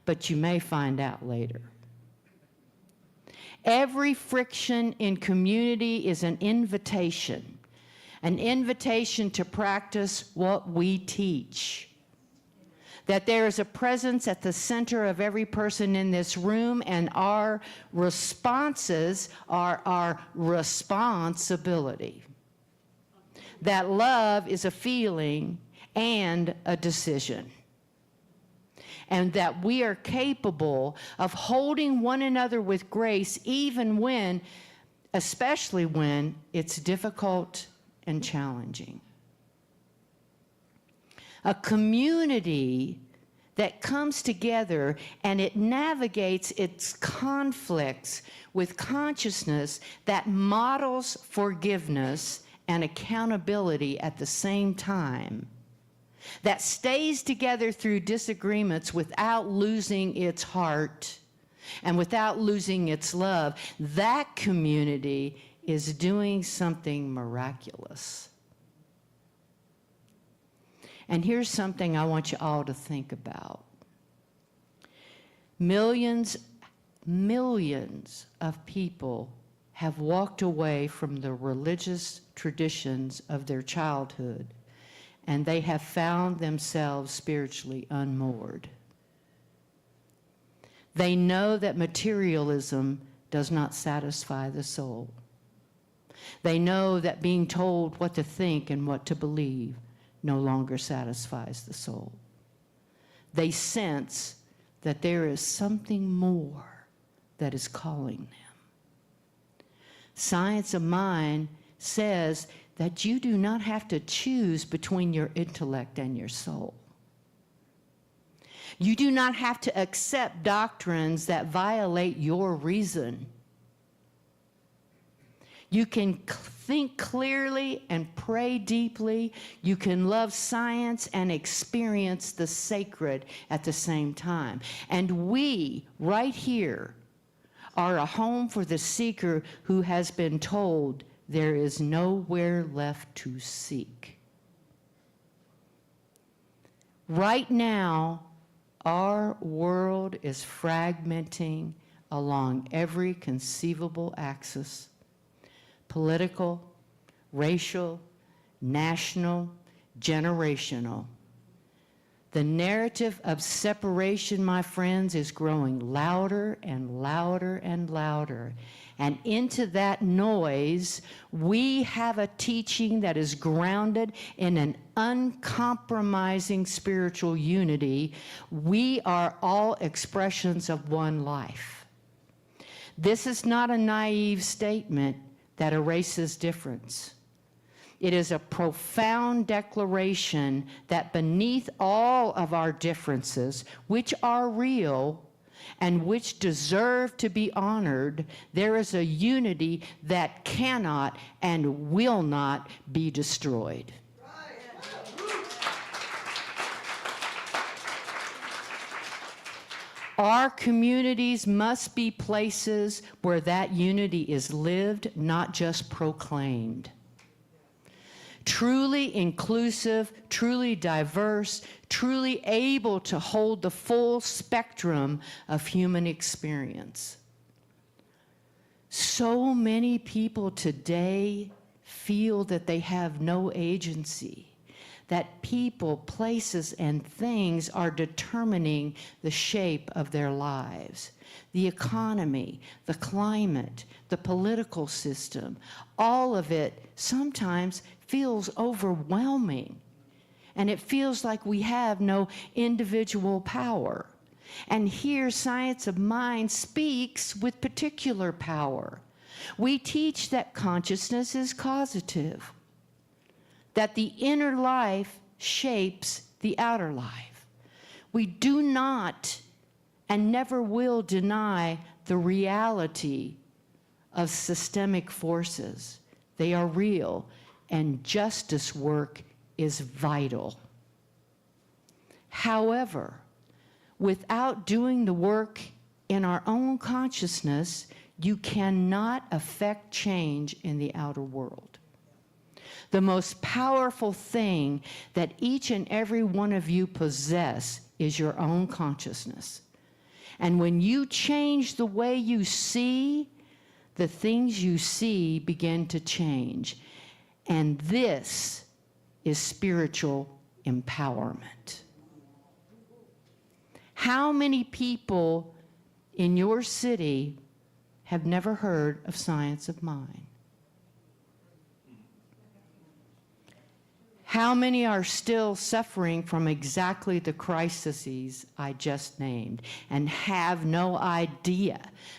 but you may find out later. Every friction in community is an invitation to practice what we teach. That there is a presence at the center of every person in this room, and our responses are our responsibility. That love is a feeling and a decision. And that we are capable of holding one another with grace, even when, especially when, it's difficult and challenging. A community that comes together and it navigates its conflicts with consciousness that models forgiveness and accountability at the same time, that stays together through disagreements without losing its heart and without losing its love, that community is doing something miraculous. And here's something I want you all to think about. Millions of people have walked away from the religious traditions of their childhood, and they have found themselves spiritually unmoored. They know that materialism does not satisfy the soul. They know that being told what to think and what to believe no longer satisfies the soul. They sense that there is something more that is calling them. Science of mind says that you do not have to choose between your intellect and your soul. You do not have to accept doctrines that violate your reason. You can think clearly and pray deeply. You can love science and experience the sacred at the same time. And we, right here, are a home for the seeker who has been told there is nowhere left to seek. Right now, our world is fragmenting along every conceivable axis: political, racial, national, generational. The narrative of separation, my friends, is growing louder and louder and louder. And into that noise, we have a teaching that is grounded in an uncompromising spiritual unity. We are all expressions of one life. This is not a naive statement that erases difference. It is a profound declaration that beneath all of our differences, which are real and which deserve to be honored, there is a unity that cannot and will not be destroyed. Our communities must be places where that unity is lived, not just proclaimed. Truly inclusive, truly diverse, truly able to hold the full spectrum of human experience. So many people today feel that they have no agency, that people, places, and things are determining the shape of their lives. The economy, the climate, the political system, all of it sometimes feels overwhelming. And it feels like we have no individual power. And here, Science of Mind speaks with particular power. We teach that consciousness is causative, that the inner life shapes the outer life. We do not and never will deny the reality of systemic forces. They are real, and justice work is vital. However, without doing the work in our own consciousness, you cannot affect change in the outer world. The most powerful thing that each and every one of you possess is your own consciousness. And when you change the way you see, the things you see begin to change. And this is spiritual empowerment. How many people in your city have never heard of Science of Mind? How many are still suffering from exactly the crises I just named and have no idea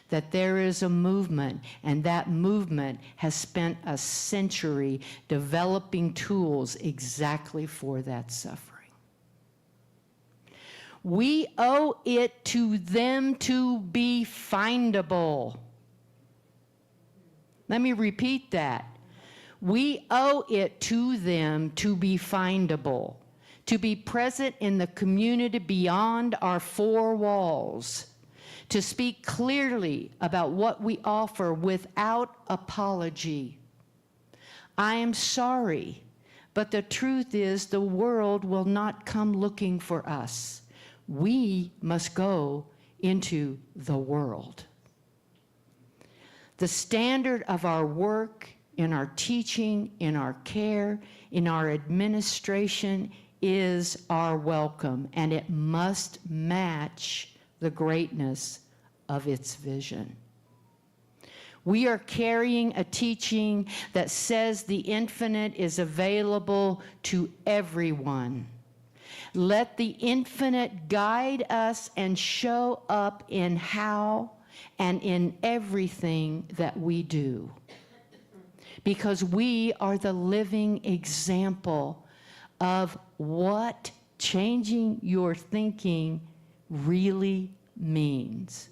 that there is a movement, and that movement has spent a century developing tools exactly for that suffering? We owe it to them to be findable. Let me repeat that. We owe it to them to be findable, to be present in the community beyond our four walls, to speak clearly about what we offer without apology. I am sorry, but the truth is the world will not come looking for us. We must go into the world. The standard of our work, in our teaching, in our care, in our administration, is our welcome, and it must match the greatness of its vision. We are carrying a teaching that says the infinite is available to everyone. Let the infinite guide us and show up in how and in everything that we do. Because we are the living example of what changing your thinking really means.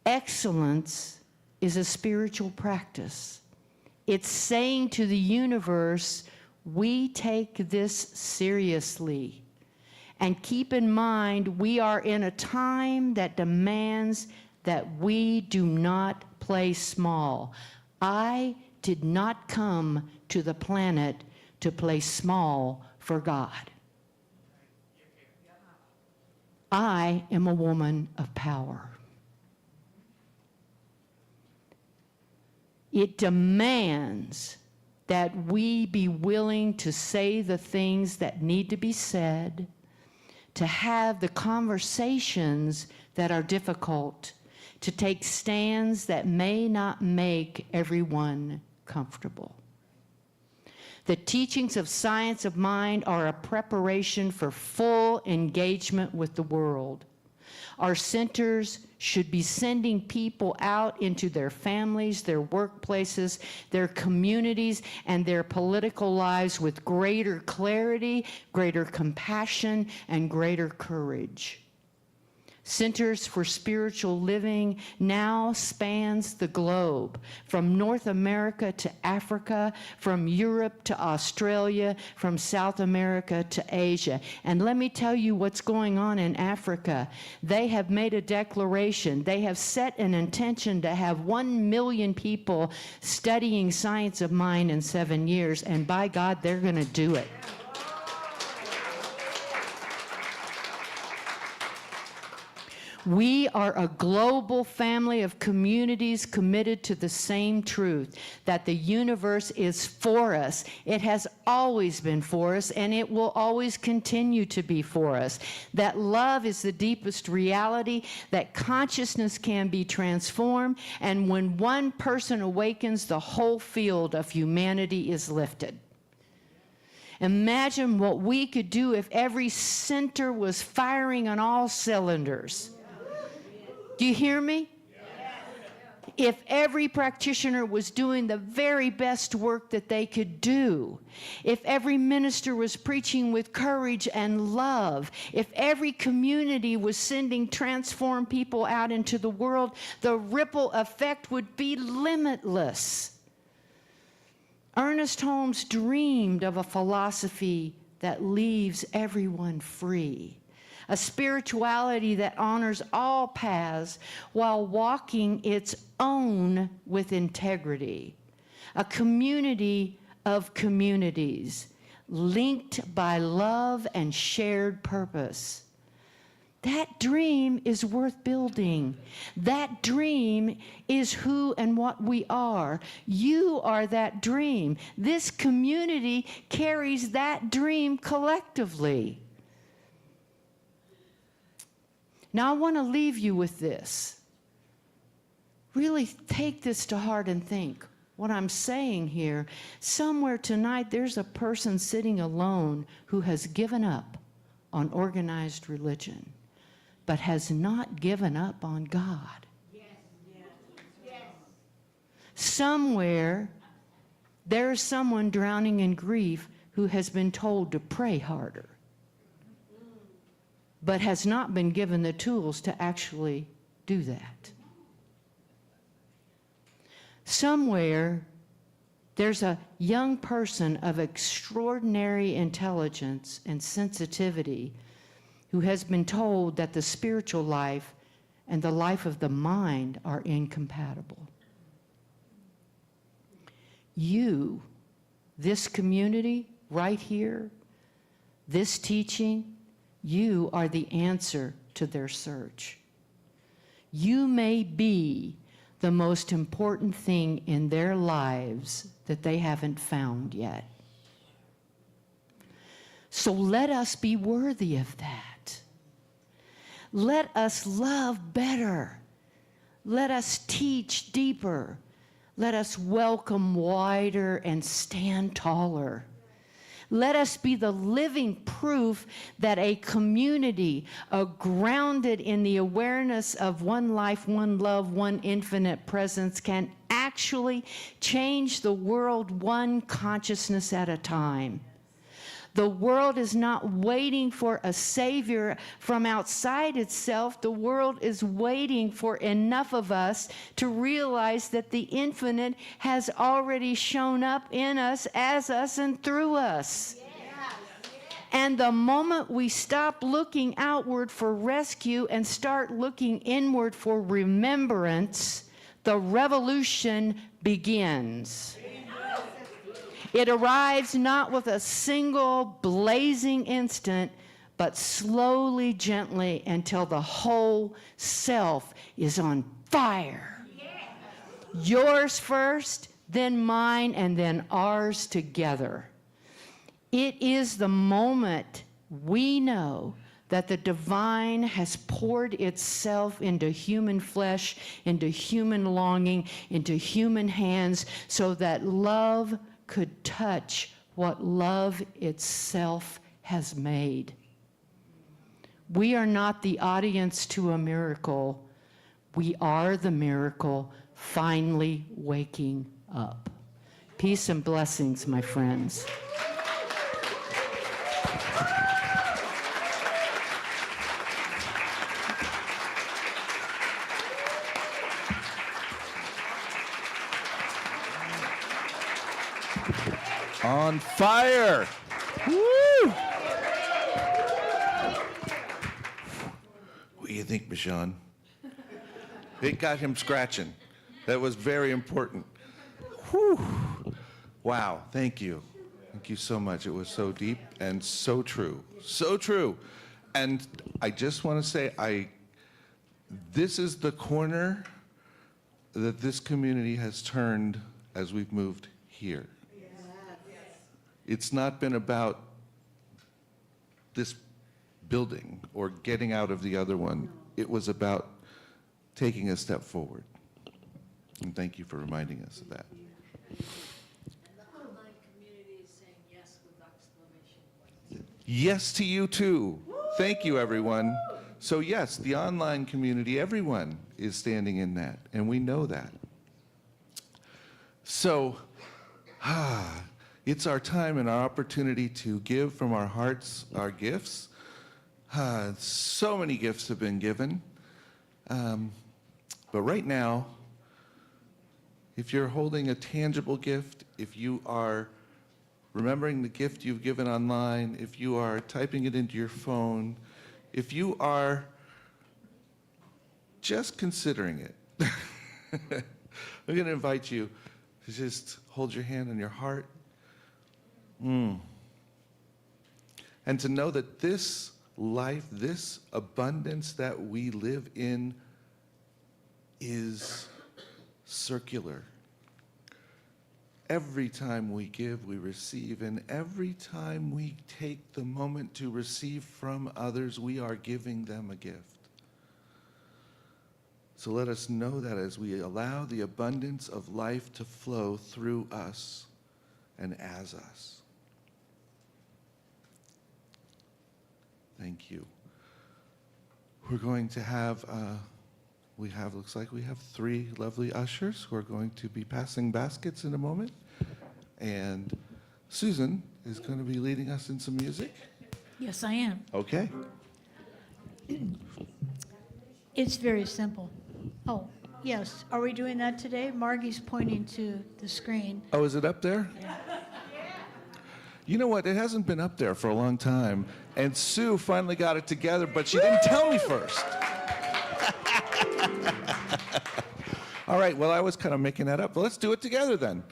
Excellence is a spiritual practice. It's saying to the universe, we take this seriously. And keep in mind, we are in a time that demands that we do not play small. I did not come to the planet to play small for God. I am a woman of power. It demands that we be willing to say the things that need to be said, to have the conversations that are difficult, to take stands that may not make everyone comfortable. The teachings of Science of Mind are a preparation for full engagement with the world. Our centers should be sending people out into their families, their workplaces, their communities, and their political lives with greater clarity, greater compassion, and greater courage. Centers for Spiritual Living now spans the globe, from North America to Africa, from Europe to Australia, from South America to Asia. And let me tell you what's going on in Africa. They have made a declaration. They have set an intention to have 1 million people studying Science of Mind in 7 years, and by God, they're going to do it. We are a global family of communities committed to the same truth, that the universe is for us. It has always been for us, and it will always continue to be for us. That love is the deepest reality, that consciousness can be transformed, and when one person awakens, the whole field of humanity is lifted. Imagine what we could do if every center was firing on all cylinders. Do you hear me? If every practitioner was doing the very best work that they could do, if every minister was preaching with courage and love, if every community was sending transformed people out into the world, the ripple effect would be limitless. Ernest Holmes dreamed of a philosophy that leaves everyone free. A spirituality that honors all paths while walking its own with integrity. A community of communities linked by love and shared purpose. That dream is worth building. That dream is who and what we are. You are that dream. This community carries that dream collectively. Now I want to leave you with this. Really take this to heart and think what I'm saying here. Somewhere tonight there's a person sitting alone who has given up on organized religion, but has not given up on God. Somewhere there's someone drowning in grief who has been told to pray harder, but has not been given the tools to actually do that. Somewhere, there's a young person of extraordinary intelligence and sensitivity who has been told that the spiritual life and the life of the mind are incompatible. You, this community right here, this teaching, you are the answer to their search. You may be the most important thing in their lives that they haven't found yet. So let us be worthy of that. Let us love better. Let us teach deeper. Let us welcome wider and stand taller. Let us be the living proof that a community grounded in the awareness of one life, one love, one infinite presence can actually change the world one consciousness at a time. The world is not waiting for a savior from outside itself. The world is waiting for enough of us to realize that the infinite has already shown up in us, as us, and through us. And the moment we stop looking outward for rescue and start looking inward for remembrance, the revolution begins. It arrives not with a single blazing instant, but slowly, gently, until the whole self is on fire. Yours first, then mine, and then ours together. It is the moment we know that the divine has poured itself into human flesh, into human longing, into human hands, so that love could touch what love itself has made. We are not the audience to a miracle. We are the miracle finally waking up. Peace and blessings, my friends. On fire. Woo! What do you think, Michonne? It got him scratching. That was very important. Whew. Wow, thank you. Thank you so much. It was so deep and so true. So true. And I just want to say, this is the corner that this community has turned as we've moved here. It's not been about this building or getting out of the other one. It was about taking a step forward. And thank you for reminding us of that. And the online community is saying yes with exclamation points. Yes to you too. Thank you, everyone. So yes, the online community, everyone is standing in that, and we know that. So, it's our time and our opportunity to give from our hearts our gifts. So many gifts have been given. But right now, if you're holding a tangible gift, if you are remembering the gift you've given online, if you are typing it into your phone, if you are just considering it, I'm going to invite you to just hold your hand on your heart. And to know that this life, this abundance that we live in is circular. Every time we give, we receive, and every time we take the moment to receive from others, we are giving them a gift. So let us know that as we allow the abundance of life to flow through us and as us. Thank you. We're going to have, looks like we have 3 lovely ushers who are going to be passing baskets in a moment. And Susan is going to be leading us in some music. Yes, I am. Okay. It's very simple. Oh, yes. Are we doing that today? Margie's pointing to the screen. Oh, is it up there? Yeah. You know what? It hasn't been up there for a long time. And Sue finally got it together, but she didn't tell me first. All right, well, I was kind of making that up. But let's do it together then.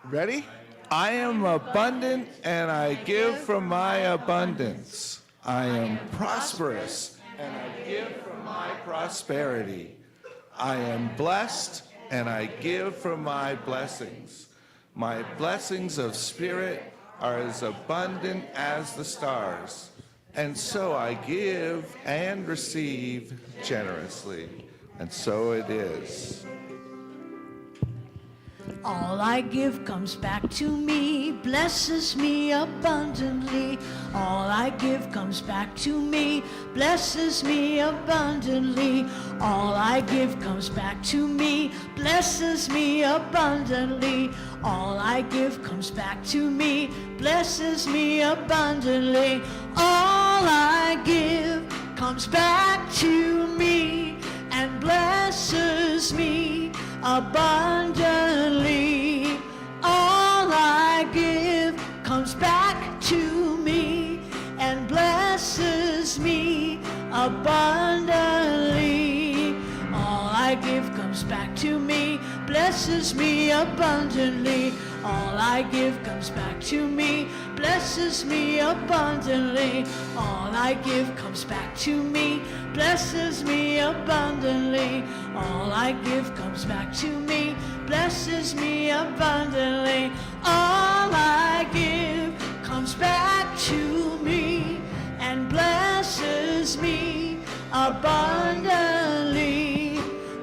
Ready? I am abundant and I give from my abundance. I am prosperous and I give from my prosperity. I am blessed and I give from my blessings. My blessings of spirit are as abundant as the stars. And so I give and receive generously. And so it is. All I give comes back to me, blesses me abundantly. All I give comes back to me, blesses me abundantly. All I give comes back to me, blesses me abundantly. All I give comes back to me, blesses me abundantly. All I give comes back to me and blesses me abundantly. All I give comes back to me and blesses me abundantly. All I give comes back to me, blesses me abundantly. All I give comes back to me, blesses me abundantly. All I give comes back to me, blesses me abundantly. All I give comes back to me, blesses me abundantly. All I give comes back to me and blesses me abundantly.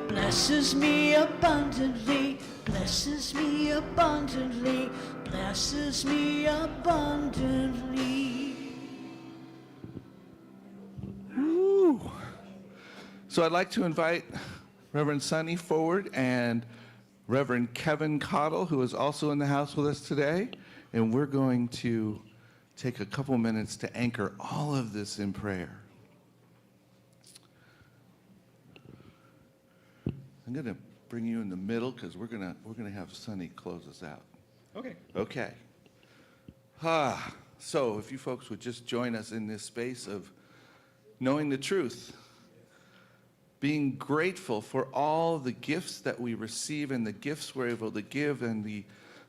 Blesses me abundantly, blesses me abundantly, blesses me abundantly. Woo. So I'd like to invite Reverend Soni forward and Reverend Kevin Cottle, who is also in the house with us today. And we're going to take a couple minutes to anchor all of this in prayer. I'm going to bring you in the middle because we're gonna have Soni close us out. Okay. Okay. So if you folks would just join us in this space of knowing the truth, being grateful for all the gifts that we receive and the gifts we're able to give and the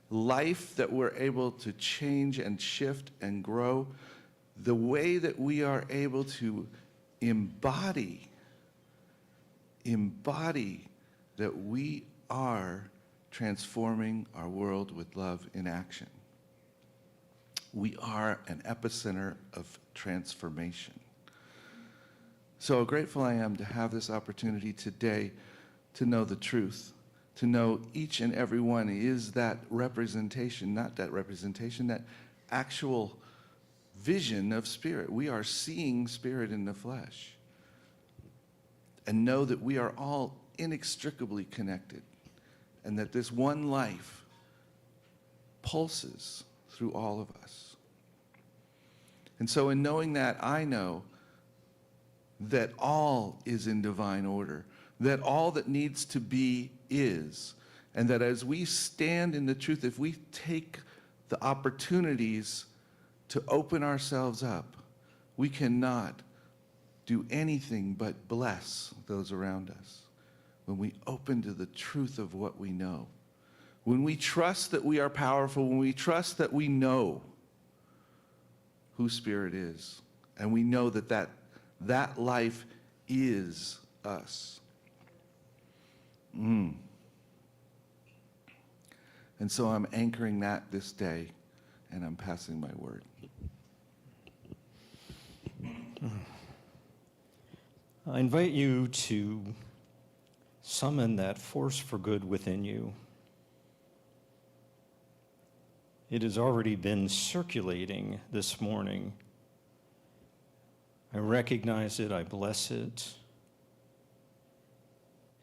life that we're able to change and shift and grow, the way that we are able to embody that we are transforming our world with love in action. We are an epicenter of transformation. So grateful I am to have this opportunity today to know the truth, to know each and every one is that representation, not that representation, that actual vision of Spirit. We are seeing Spirit in the flesh. And know that we are all inextricably connected, and that this one life pulses through all of us. And so in knowing that, I know that all is in divine order, that all that needs to be is, and that as we stand in the truth, if we take the opportunities to open ourselves up, we cannot do anything but bless those around us. When we open to the truth of what we know, when we trust that we are powerful, when we trust that we know who Spirit is, and we know that life is us. And so I'm anchoring that this day, and I'm passing my word. I invite you to summon that force for good within you. It has already been circulating this morning. I recognize it, I bless it.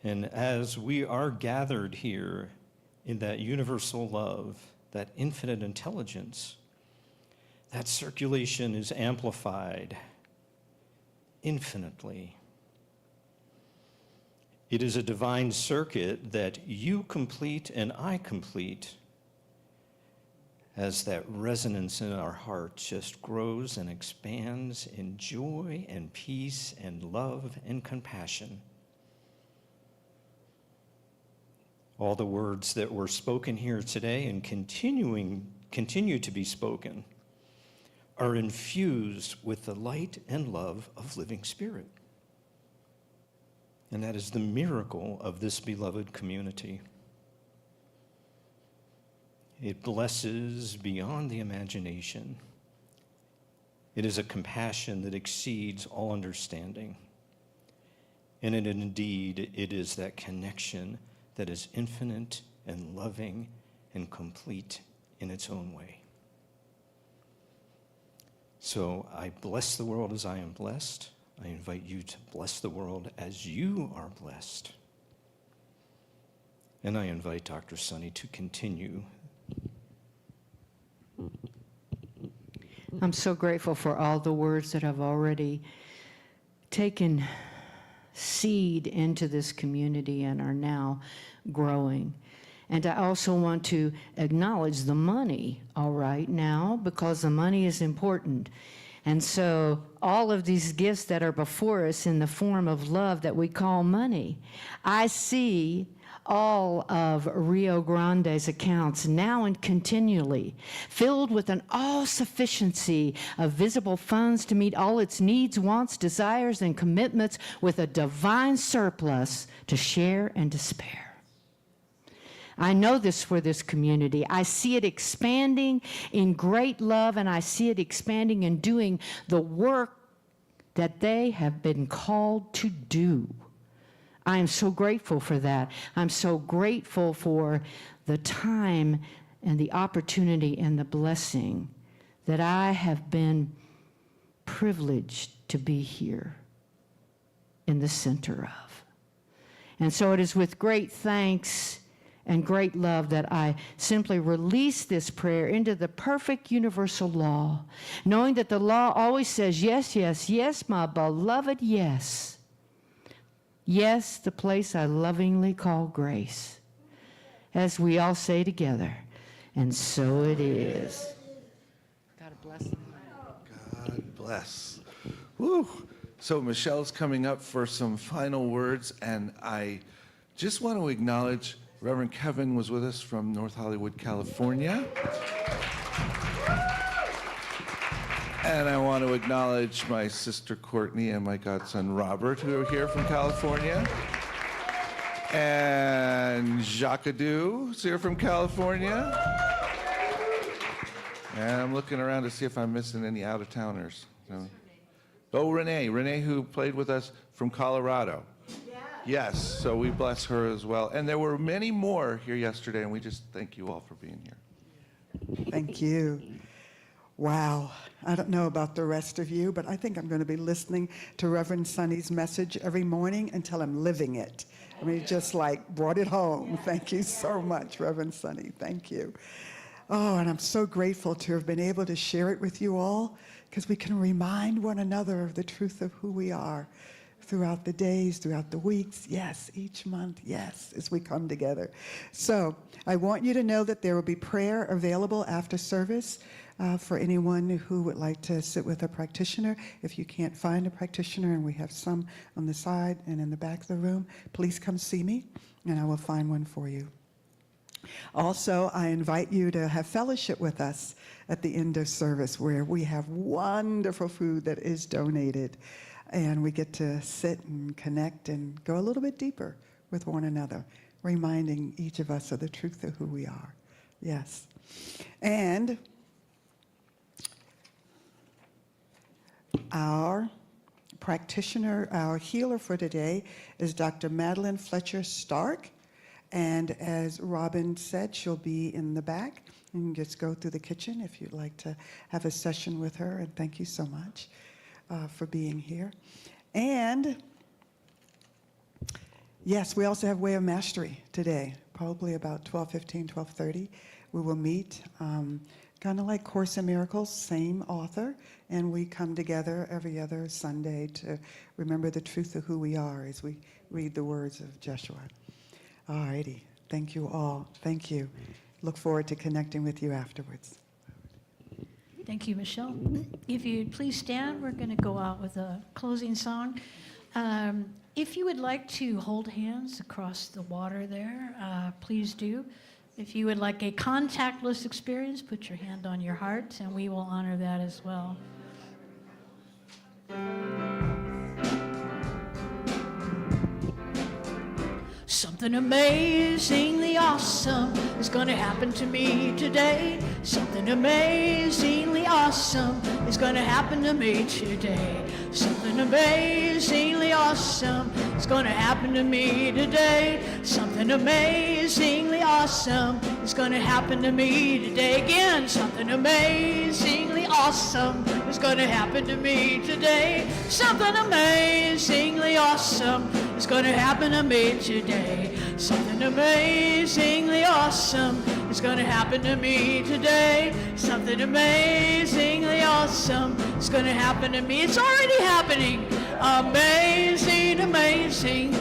And as we are gathered here in that universal love, that infinite intelligence, that circulation is amplified infinitely. It is a divine circuit that you complete and I complete as that resonance in our heart just grows and expands in joy and peace and love and compassion. All the words that were spoken here today and continue to be spoken are infused with the light and love of living Spirit. And that is the miracle of this beloved community. It blesses beyond the imagination. It is a compassion that exceeds all understanding. And indeed, it is that connection that is infinite and loving and complete in its own way. So I bless the world as I am blessed. I invite you to bless the world as you are blessed. And I invite Dr. Soni to continue. I'm so grateful for all the words that have already taken seed into this community and are now growing. And I also want to acknowledge the money, all right, now, because the money is important. And so all of these gifts that are before us in the form of love that we call money, I see all of Rio Grande's accounts now and continually, filled with an all-sufficiency of visible funds to meet all its needs, wants, desires, and commitments, with a divine surplus to share and to spare. I know this for this community. I see it expanding in great love, and I see it expanding and doing the work that they have been called to do. I am so grateful for that. I'm so grateful for the time and the opportunity and the blessing that I have been privileged to be here in the center of. And so it is with great thanks and great love that I simply release this prayer into the perfect universal law, knowing that the law always says, yes, yes, yes, my beloved, yes. Yes, the place I lovingly call grace. As we all say together, and so it is. God bless them. God bless. Woo. So Michelle's coming up for some final words, and I just want to acknowledge Reverend Kevin was with us from North Hollywood, California. And I want to acknowledge my sister Courtney and my godson Robert, who are here from California. And Jacques-Adu is here from California. And I'm looking around to see if I'm missing any out-of-towners. So. Oh, Renee who played with us from Colorado. Yes, so we bless her as well. And there were many more here yesterday, and we just thank you all for being here. Thank you. Wow. I don't know about the rest of you, but I think I'm going to be listening to Reverend Soni's message every morning until I'm living it. I mean, just like brought it home. Thank you so much, Reverend Soni. Thank you. Oh, and I'm so grateful to have been able to share it with you all, because we can remind one another of the truth of who we are throughout the days, throughout the weeks, yes, each month, yes, as we come together. So I want you to know that there will be prayer available after service for anyone who would like to sit with a practitioner. If you can't find a practitioner, and we have some on the side and in the back of the room, please come see me, and I will find one for you. Also, I invite you to have fellowship with us at the end of service, where we have wonderful food that is donated. And we get to sit and connect and go a little bit deeper with one another, reminding each of us of the truth of who we are. Yes. And our practitioner, our healer for today is Dr. Madeline Fletcher Stark. And as Robin said, she'll be in the back. You can just go through the kitchen if you'd like to have a session with her. And thank you so much for being here. And yes, we also have Way of Mastery today, probably about 12:15, 12:30. We will meet, kind of like Course in Miracles, same author, and we come together every other Sunday to remember the truth of who we are as we read the words of Joshua. All righty. Thank you all. Thank you. Look forward to connecting with you afterwards. Thank you, Michelle. If you'd please stand, we're going to go out with a closing song. If you would like to hold hands across the water there, please do. If you would like a contactless experience, put your hand on your heart, and we will honor that as well. Something amazingly awesome is going to happen to me today. Something amazingly awesome is going to happen to me today. Something amazingly awesome is going to happen to me today. Something amazingly awesome is going to happen to me today. Again, something amazingly awesome is going to happen to me today. Something amazingly awesome is going to happen to me today. Something amazingly awesome is going to happen to me today. Something amazingly awesome is going to happen to me. It's already happening. Amazing, amazing.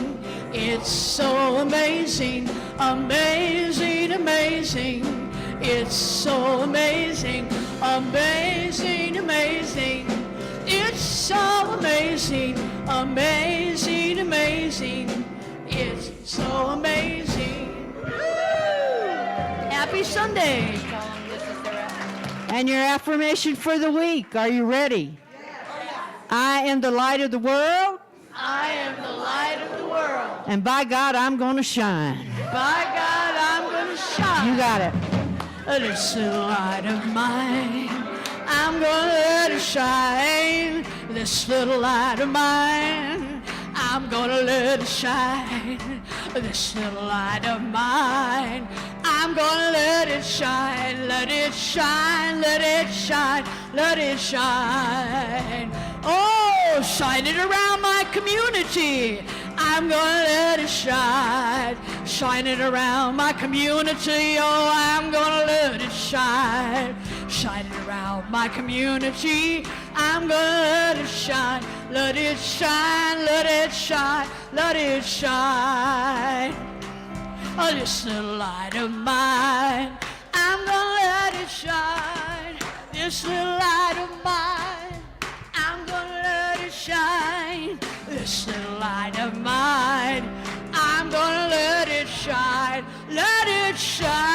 It's so amazing. Amazing, amazing. It's so amazing. Amazing, amazing. It's so amazing. Amazing, amazing. It's so so amazing. Woo! Happy Sunday. And your affirmation for the week. Are you ready? I am the light of the world. I am the light of the world. And by God, I'm going to shine. By God, I'm gonna shine. You got it. This little light of mine, I'm gonna let it shine. This little light of mine, I'm gonna let it shine. This little light of mine, I'm gonna let it shine. Let it shine, let it shine, let it shine. Oh, shine it around my community. I'm gonna let it shine. Shine it around my community. Oh, I'm gonna let it shine. Shine it around my community. I'm gonna let it shine. Let it shine, let it shine, let it shine. Oh, this little light of mine, I'm gonna let it shine. This little light of mine, I'm gonna let it shine. This little light of mine, I'm gonna let it shine. Let it shine.